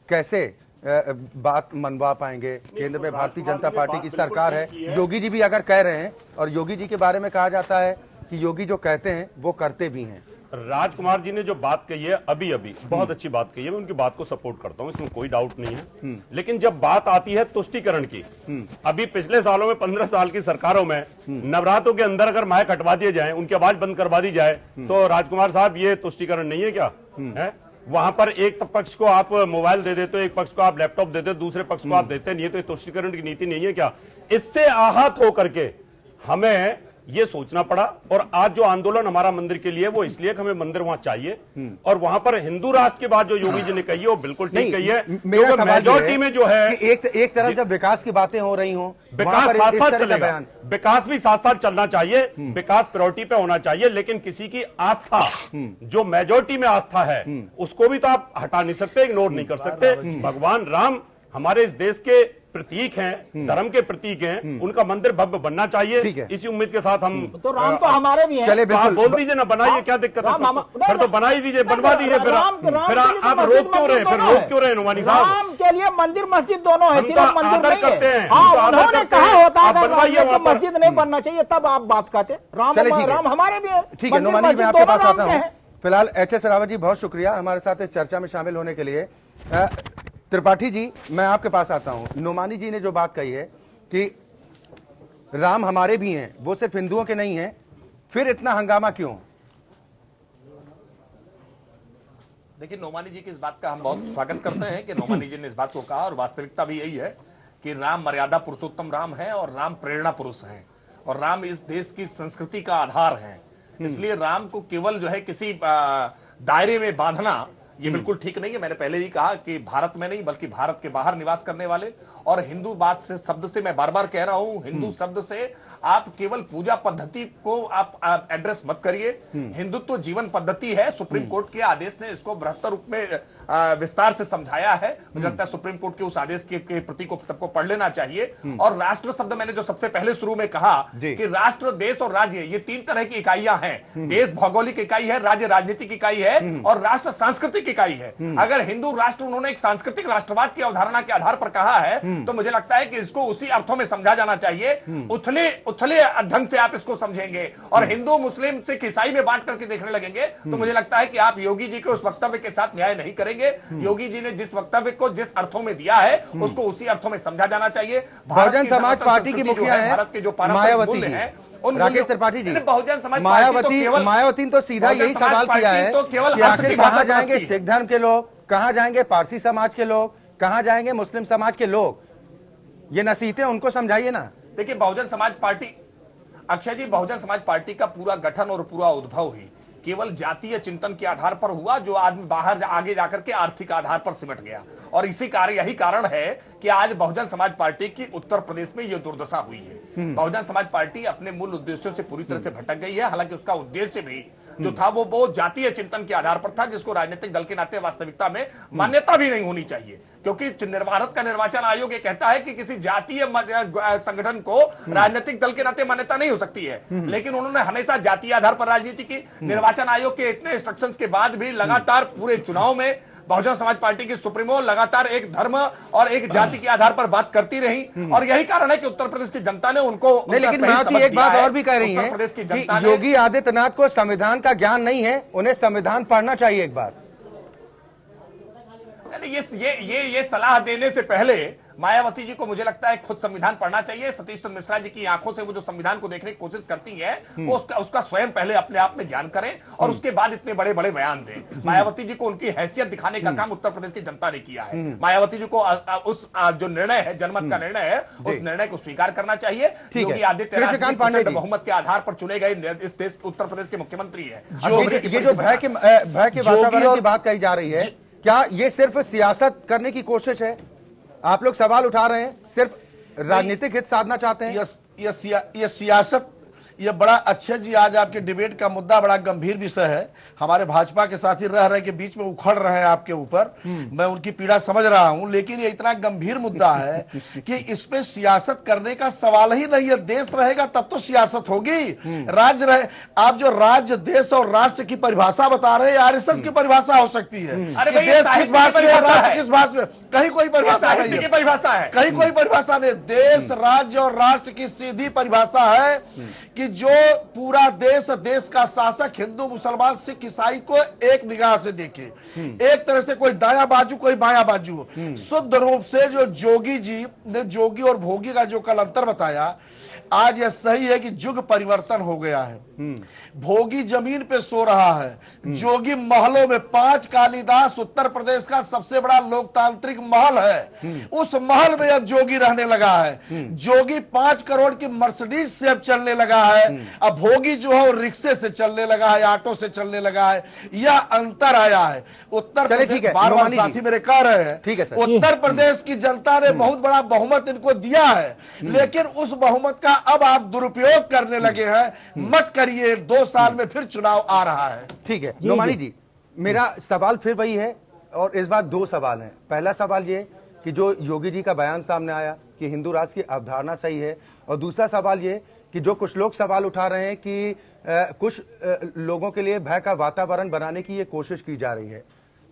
कैसे बात मनवा पाएंगे? केंद्र में भारतीय जनता पार्टी की सरकार है, योगी जी भी अगर कह रहे हैं, और योगी जी के बारे में कहा जाता है कि योगी जो कहते हैं वो करते भी हैं। राजकुमार जी ने जो बात कही है अभी बहुत अच्छी बात कही है, मैं उनकी बात को सपोर्ट करता हूं, इसमें कोई डाउट नहीं है। लेकिन जब बात आती है तुष्टीकरण की, अभी पिछले सालों में 15 साल की सरकारों में नवरात्रों के अंदर अगर माइक हटवा दिए जाए, उनकी आवाज बंद करवा दी जाए, तो राजकुमार साहब ये तुष्टीकरण नहीं है क्या? है वहां पर एक पक्ष को आप मोबाइल दे देते हो, एक पक्ष को आप लैपटॉप देते हो, दूसरे पक्ष को आप देते नहीं है, तो ये तुष्टीकरण की नीति नहीं है क्या? इससे आहत होकर के हमें ये सोचना पड़ा, और आज जो आंदोलन हमारा मंदिर के लिए वो इसलिए कि हमें मंदिर वहां चाहिए, और वहां पर हिंदू राष्ट्र के बाद जो योगी जी ने कही है वो बिल्कुल ठीक कही है। मेरा सवाल मेजॉरिटी में जो है कि एक तरफ जब विकास की बातें हो रही हो, विकास साथ साथ चलेगा, विकास भी साथ साथ चलना चाहिए, विकास प्रायोरिटी पे होना चाहिए, लेकिन किसी की आस्था जो मेजॉरिटी में आस्था है उसको भी तो आप हटा नहीं सकते, इग्नोर नहीं कर सकते। भगवान राम हमारे इस देश के प्रतीक हैं, धर्म के प्रतीक हैं, उनका मंदिर भव्य बनना चाहिए। इसी उम्मीद के साथ हम तो राम तो हमारे भी हैं। चले, बिल्कुल बोल दीजिए ना, बनाइए, क्या दिक्कत है? फिर तो बना ही दीजिए, बनवा दीजिए। फिर आप रोक क्यों रहे नुमानी साहब? राम के लिए मंदिर मस्जिद दोनों है, सिर्फ मंदिर नहीं है। हाँ, उन्होंने कहा होता है मस्जिद नहीं बनना चाहिए, तब आप बात कहते। राम हमारे भी है। ठीक है नोमानी, मैं आपके पास आता हूँ। फिलहाल एच.एस. रावत जी, बहुत शुक्रिया हमारे साथ इस चर्चा में शामिल होने के लिए। त्रिपाठी जी, मैं आपके पास आता हूं। नोमानी जी ने जो बात कही है कि राम हमारे भी हैं, वो सिर्फ हिंदुओं के नहीं हैं, फिर इतना हंगामा क्यों? देखिए, नोमानी जी की इस बात का हम बहुत स्वागत करते हैं कि नोमानी जी ने इस बात को कहा, और वास्तविकता भी यही है कि राम मर्यादा पुरुषोत्तम राम है और राम प्रेरणा पुरुष है, और राम इस देश की संस्कृति का आधार है। इसलिए राम को केवल जो है किसी दायरे में बांधना ये बिल्कुल ठीक नहीं है। मैंने पहले ही कहा कि भारत में नहीं बल्कि भारत के बाहर निवास करने वाले, और हिंदू बात से शब्द से मैं बार बार कह रहा हूं, हिंदू शब्द से आप केवल पूजा पद्धति को आप एड्रेस मत करिए। हिंदुत्व जीवन पद्धति है। सुप्रीम कोर्ट के आदेश ने इसको बृहत्तर रूप में विस्तार से समझाया है। मुझे लगता है सुप्रीम कोर्ट के उस आदेश के प्रति को सबको पढ़ लेना चाहिए। और राष्ट्र शब्द मैंने जो सबसे पहले शुरू में कहा कि राष्ट्र, देश और राज्य ये तीन तरह की इकाइयां हैं। देश भौगोलिक इकाई है, राज्य राजनीतिक इकाई है, और राष्ट्र सांस्कृतिक सांस्कृतिक इकाई है। अगर हिंदू राष्ट्र उन्होंने एक सांस्कृतिक राष्ट्रवाद की अवधारणा के आधार पर कहा है तो मुझे लगता है कि इसको उसी अर्थों में समझा जाना चाहिए। उथले ढंग से आप इसको समझेंगे और हिंदू मुस्लिम सिख ईसाई में बांट करके देखने लगेंगे तो मुझे लगता है कि आप योगी जी के उस वक्तव्य के साथ न्याय नहीं करेंगे। योगी जी ने जिस वक्तव्य को जिस अर्थों में दिया है उसको उसी अर्थों में समझा जाना चाहिए। बहुजन समाज पार्टी की मुखिया है भारत के जो मायावती जी, राकेश त्रिपाठी जी, मायावती तो सीधा यही सवाल किया है कि आखिर कहां जाएंगे सिख धर्म के लोग, कहां जाएंगे पारसी समाज के लोग, कहां जाएंगे मुस्लिम समाज के लोग, ये नसीहतें उनको समझाइए ना। देखिए बहुजन समाज पार्टी, अक्षय जी, बहुजन समाज पार्टी का पूरा गठन और पूरा उद्भव ही केवल जातीय चिंतन के आधार पर हुआ, जो आदमी बाहर आगे जाकर के आर्थिक आधार पर सिमट गया। और यही कारण है कि आज बहुजन समाज पार्टी की उत्तर प्रदेश में यह दुर्दशा हुई है। बहुजन समाज पार्टी अपने मूल उद्देश्यों से पूरी तरह से भटक गई है। हालांकि उसका उद्देश्य भी जो था वो बहुत जातीय चिंतन के आधार पर था, जिसको राजनीतिक दल के नाते वास्तविकता में मान्यता भी नहीं होनी चाहिए। क्योंकि भारत का निर्वाचन आयोग ये कहता है कि किसी जातीय संगठन को राजनीतिक दल के नाते मान्यता नहीं हो सकती है, लेकिन उन्होंने हमेशा जातीय आधार पर राजनीति की। निर्वाचन आयोग के इतने इंस्ट्रक्शंस के बाद भी लगातार पूरे चुनाव में बहुजन समाज पार्टी की सुप्रीमो लगातार एक धर्म और एक जाति के आधार पर बात करती रही और यही कारण है कि उत्तर प्रदेश की जनता ने उनको लेकिन एक बात और भी कह रही है कि योगी आदित्यनाथ को संविधान का ज्ञान नहीं है, उन्हें संविधान पढ़ना चाहिए एक बार। ये सलाह देने से पहले मायावती जी को मुझे लगता है खुद संविधान पढ़ना चाहिए। सतीश चंद्र मिश्रा जी की आंखों से वो जो संविधान को देखने की कोशिश करती है वो उसका स्वयं पहले अपने आप में ज्ञान करें और उसके बाद इतने बड़े बड़े बयान दें। मायावती जी को उनकी हैसियत दिखाने का काम उत्तर प्रदेश की जनता ने किया है। मायावती जी को उस जो निर्णय है, जनमत का निर्णय है, उस निर्णय को स्वीकार करना चाहिए। योगी आदित्यनाथ बहुमत के आधार पर चुने गए इस देश उत्तर प्रदेश के मुख्यमंत्री है। ये जो भय के वातावरण की बात कही जा रही है, क्या ये सिर्फ सियासत करने की कोशिश है? आप लोग सवाल उठा रहे हैं, सिर्फ राजनीतिक हित साधना चाहते हैं? ये सियासत, ये बड़ा अच्छे जी, आज आपके डिबेट का मुद्दा बड़ा गंभीर विषय है। हमारे भाजपा के साथी रह रहे के बीच में उखड़ रहे हैं आपके ऊपर, मैं उनकी पीड़ा समझ रहा हूं, लेकिन ये इतना गंभीर मुद्दा है कि इस पे सियासत करने का सवाल ही नहीं है। देश रहेगा तब तो सियासत होगी, राज्य रहे। आप जो राज्य, देश और राष्ट्र की परिभाषा बता रहे हैं, आरएसएस की परिभाषा हो सकती है। देश किस बात में, राष्ट्र किस बात में? कहीं कोई परिभाषा नहीं है, कहीं कोई परिभाषा नहीं। देश, राज्य और राष्ट्र की सीधी परिभाषा है कि जो पूरा देश का शासक हिंदू, मुसलमान, सिख, ईसाई को एक निगाह से देखे, एक तरह से कोई दाया बाजू कोई बाया बाजू। शुद्ध रूप से जो जोगी जी ने जोगी और भोगी का जो कल अंतर बताया, आज यह सही है कि युग परिवर्तन हो गया है। भोगी जमीन पे सो रहा है, जोगी महलों में। 5 कालिदास उत्तर प्रदेश का सबसे बड़ा लोकतांत्रिक महल है, उस महल में अब जोगी रहने लगा है। जोगी 5 करोड़ की मर्सिडीज से अब चलने लगा है, अब भोगी जो है वो रिक्शे से चलने लगा है, ऑटो से चलने लगा है। यह अंतर आया है उत्तर प्रदेश। बार-बार साथी मेरे कह रहे हैं, उत्तर प्रदेश की जनता ने बहुत बड़ा बहुमत इनको दिया है, लेकिन उस बहुमत का अब आप दुरुपयोग करने लगे हैं। मत करिए, 2 साल में फिर चुनाव आ रहा है। ठीक है नोमानी जी, मेरा सवाल फिर वही है और इस बार 2 सवाल हैं। पहला सवाल ये कि जो योगी जी का बयान सामने आया कि हिंदू राष्ट्र की अवधारणा सही है, और दूसरा सवाल ये कि जो कुछ लोग सवाल उठा रहे हैं कि कुछ लोगों के लिए भय का वातावरण बनाने की ये कोशिश की जा रही है।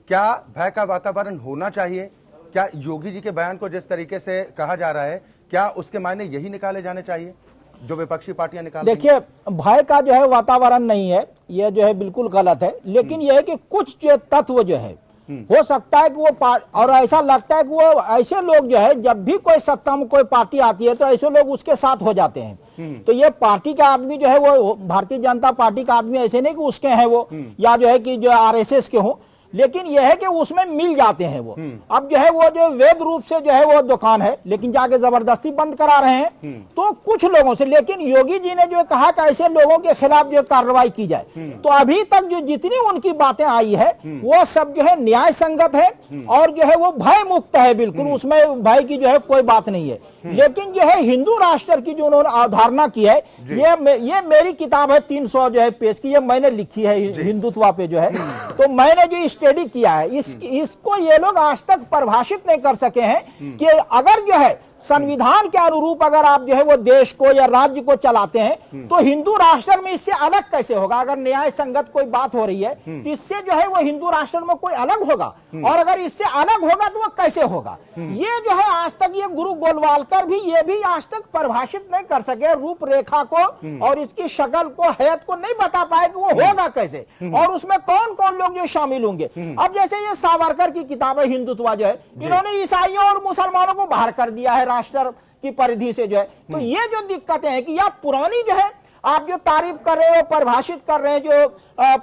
क्या भय का वातावरण होना चाहिए? क्या योगी जी के बयान को जिस तरीके से कहा जा रहा है, क्या उसके मायने यही निकाले जाने चाहिए जो विपक्षी पार्टियां निकाल? देखिए, भय का जो है वातावरण नहीं है, यह जो है बिल्कुल गलत है। लेकिन यह है कि कुछ जो तत्व जो है हो सकता है कि वो और ऐसा लगता है कि वो ऐसे लोग जो है, जब भी कोई सत्ता में कोई पार्टी आती है तो ऐसे लोग उसके साथ हो जाते हैं। तो ये पार्टी का आदमी जो है वो भारतीय जनता पार्टी का आदमी ऐसे नहीं कि उसके हैं वो, या जो है कि जो आरएसएस के हो, लेकिन यह है कि उसमें मिल जाते हैं वो। अब जो है वो जो वैध रूप से जो है वो दुकान है, लेकिन जाके जबरदस्ती बंद करा रहे हैं तो कुछ लोगों से। लेकिन योगी जी ने जो कहा कि ऐसे लोगों के खिलाफ जो कार्रवाई की जाए, तो अभी तक जो जितनी उनकी बातें आई है वो सब जो है न्याय संगत है और जो है वो भय मुक्त है, बिल्कुल उसमें भय की जो है कोई बात नहीं है। लेकिन जो है हिंदू राष्ट्र की जो उन्होंने अवधारणा की है, ये मेरी किताब है 300 जो है पेज की, ये मैंने लिखी है हिंदुत्व पे जो है। तो मैंने जो स्टडी किया है, इसको ये लोग आज तक परिभाषित नहीं कर सके हैं कि अगर जो है संविधान के अनुरूप अगर आप जो है वो देश को या राज्य को चलाते हैं तो हिंदू राष्ट्र में इससे अलग कैसे होगा? अगर न्याय संगत कोई बात हो रही है तो इससे जो है वो हिंदू राष्ट्र में कोई अलग होगा, और अगर इससे अलग होगा तो वो कैसे होगा? ये जो है आज तक ये गुरु गोलवालकर भी ये भी आज तक परिभाषित नहीं कर सके, रूपरेखा को और इसकी शक्ल को, हैत को नहीं बता पाए कि वो होगा कैसे और उसमें कौन कौन लोग जो शामिल होंगे। अब जैसे ये सावरकर की किताब है हिंदुत्व जो है, इन्होंने ईसाइयों और मुसलमानों को बाहर कर दिया है राष्ट्र की परिधि से जो है। तो ये जो दिक्कतें हैं कि आप पुरानी जो है आप जो तारीफ कर रहे हो, परिभाषित कर रहे हैं जो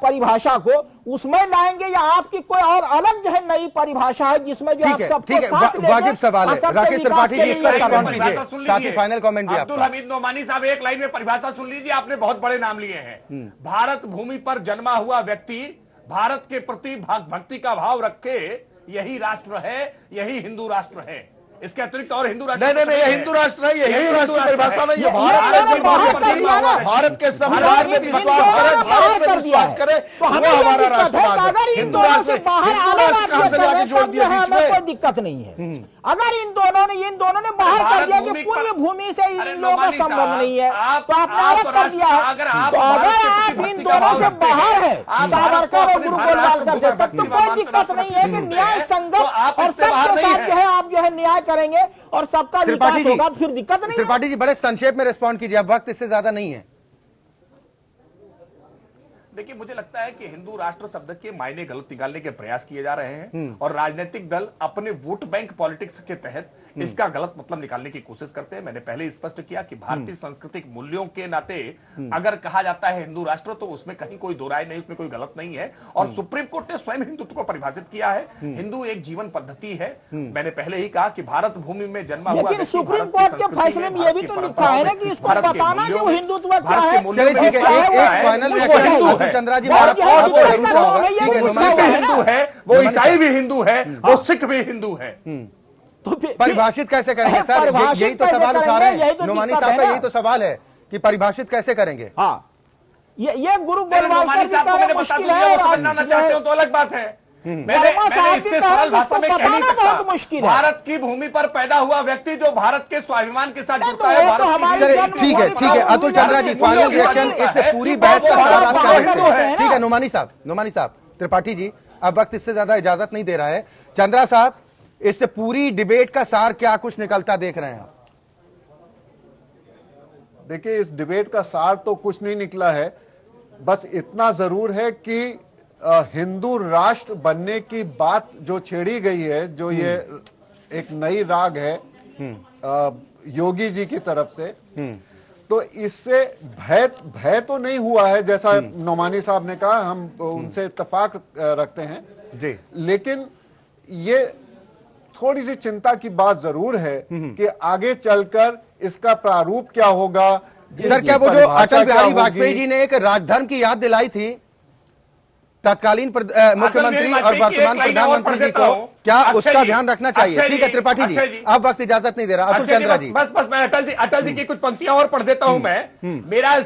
परिभाषा को, उसमें लाएंगे या आपकी कोई और अलग जो है नई परिभाषा है जिसमें जो आप सबको साथ लेके वाजिब सवाल है। असर के राकेश विकास त्रिपाठी के जी लिए इसका ये रिस्पॉन्स करना है। कीजिए, परिभाषा सुन साथ ही लीजिए। फाइनल कमेंट भी अब्दुल आपका। हमीद नोमानी साहब एक लाइन में परिभाषा सुन लीजिए, आपने बहुत बड़े नाम लिए हैं। भारत भूमि पर जन्मा हुआ व्यक्ति भारत के प्रति भक्ति का भाव रखे, यही राष्ट्र है, यही हिंदू राष्ट्र है। इसके अतिरिक्त और हिंदू राष्ट्र नहीं, ये हिंदू राष्ट्र है, ये हिंदू राष्ट्र की परिभाषा नहीं है। भारत के संविधान में विश्वास करे, भारत में विश्वास करे, वो हमारा राष्ट्र है। अगर इन दोनों से बाहर कोई दिक्कत नहीं है। अगर इन दोनों ने बाहर कर दिया कि पूरी भूमि से इन लोगों का संबंध नहीं है, तो आपने अलग कर दिया है। तो अगर आप इन दोनों से बाहर है, सावरकर और गुरु गोलवालकर से, तब तो कोई दिक्कत नहीं है कि न्याय संगत और सबके साथ जो है आप जो है न्याय करेंगे और सबका विकास होगा, तो फिर दिक्कत नहीं है। त्रिपाठी जी बड़े संक्षेप में रिस्पॉन्ड कीजिए, अब वक्त इससे ज्यादा नहीं है। देखिए, मुझे लगता है कि हिंदू राष्ट्र शब्द के मायने गलत निकालने के प्रयास किए जा रहे हैं और राजनीतिक दल अपने वोट बैंक पॉलिटिक्स के तहत इसका गलत मतलब निकालने की कोशिश करते हैं। मैंने पहले स्पष्ट किया कि भारतीय सांस्कृतिक मूल्यों के नाते अगर कहा जाता है हिंदू राष्ट्र, तो उसमें कहीं कोई दो राय नहीं, उसमें कोई गलत नहीं है। और सुप्रीम कोर्ट ने स्वयं हिंदुत्व को परिभाषित किया है। हिंदू एक जीवन पद्धति है। मैंने पहले ही कहा कि भारत भूमि में जन्मा हुआ, लेकिन सुप्रीम कोर्ट के फैसले में यह भी तो लिखा है ना कि इसको बताना कि वो हिंदुत्व क्या है। चलिए ठीक है, एक फाइनल चंद्रा जी हिंदू है, वो ईसाई भी हिंदू है, वो सिख भी हिंदू है। तो परिभाषित कैसे करेंगे सर? यही तो सवाल उठा रहे हैं नोमानी साहब का, यही तो सवाल है कि परिभाषित कैसे करेंगे। हाँ, ये गुरु गोलवालकर जी का मैंने बता दिया, वो समझना चाहते हो तो अलग बात है। मैंने इससे सरल भाषा में कह नहीं सकता। बहुत मुश्किल है। भारत की भूमि पर पैदा हुआ व्यक्ति जो भारत के स्वाभिमान के साथ जुड़ता है, भारत ठीक है अतुल चंद्रा जी फाइनल रिएक्शन इस पूरी बहस का सार आप क्या कहते हैं? ठीक है नोमानी साहब, त्रिपाठी जी अब वक्त इससे ज्यादा इजाजत नहीं दे रहा है। चंद्रा साहब, इससे पूरी डिबेट का सार क्या कुछ निकलता देख रहे हैं आप? देखिए, इस डिबेट का सार तो कुछ नहीं निकला है। बस इतना जरूर है कि हिंदू राष्ट्र बनने की बात जो छेड़ी गई है, जो ये एक नई राग है योगी जी की तरफ से, तो इससे भय तो नहीं हुआ है जैसा नोमानी साहब ने कहा, हम उनसे इत्तेफाक रखते हैं जी। लेकिन ये थोड़ी सी चिंता की बात जरूर है कि आगे चलकर इसका प्रारूप क्या होगा। सर, क्या वो जो अटल बिहारी वाजपेयी जी ने एक राजधर्म की याद दिलाई थी तत्कालीन मुख्यमंत्री और वर्तमान प्रधानमंत्री जी को, क्या उसका ध्यान रखना चाहिए? ठीक है त्रिपाठी जी, अब वक्त इजाजत नहीं दे रहा। अतुल चंद्रा जी, बस मैं अटल जी की कुछ पंक्तियां और पढ़ देता हूं। मैं मेरा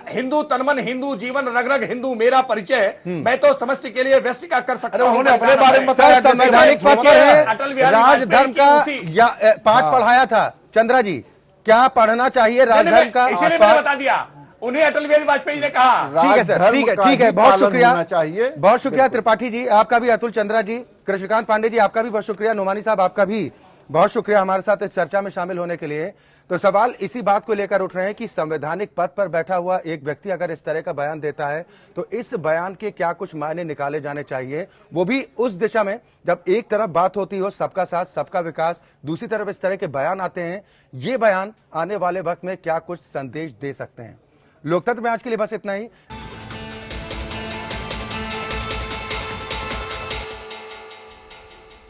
हिंदू तनमन, हिंदू जीवन, रग रग हिंदू मेरा परिचय, मैं तो समष्टि के लिए व्यष्टि का कर सकता हूं। उन्होंने अपने बारे में बताया, संवैधानिक पद पर राजधर्म का पाठ पढ़ाया था। चंद्रा जी, क्या पढ़ना चाहिए राजधर्म का? इसीलिए मैंने बता दिया, उन्हें अटल बिहारी वाजपेयी ने कहा। ठीक है सर, ठीक है बहुत शुक्रिया, चाहिए। बहुत शुक्रिया त्रिपाठी जी आपका भी, अतुल चंद्रा जी, कृष्णकांत पांडे जी आपका भी बहुत शुक्रिया, नोमानी साहब आपका भी बहुत शुक्रिया हमारे साथ इस चर्चा में शामिल होने के लिए। तो सवाल इसी बात को लेकर उठ रहे हैं कि संवैधानिक पद पर बैठा हुआ एक व्यक्ति अगर इस तरह का बयान देता है तो इस बयान के क्या कुछ मायने निकाले जाने चाहिए, वो भी उस दिशा में जब एक तरफ बात होती हो सबका साथ सबका विकास, दूसरी तरफ इस तरह के बयान आते हैं। ये बयान आने वाले वक्त में क्या कुछ संदेश दे सकते हैं? लोकतंत्र में आज के लिए बस इतना ही।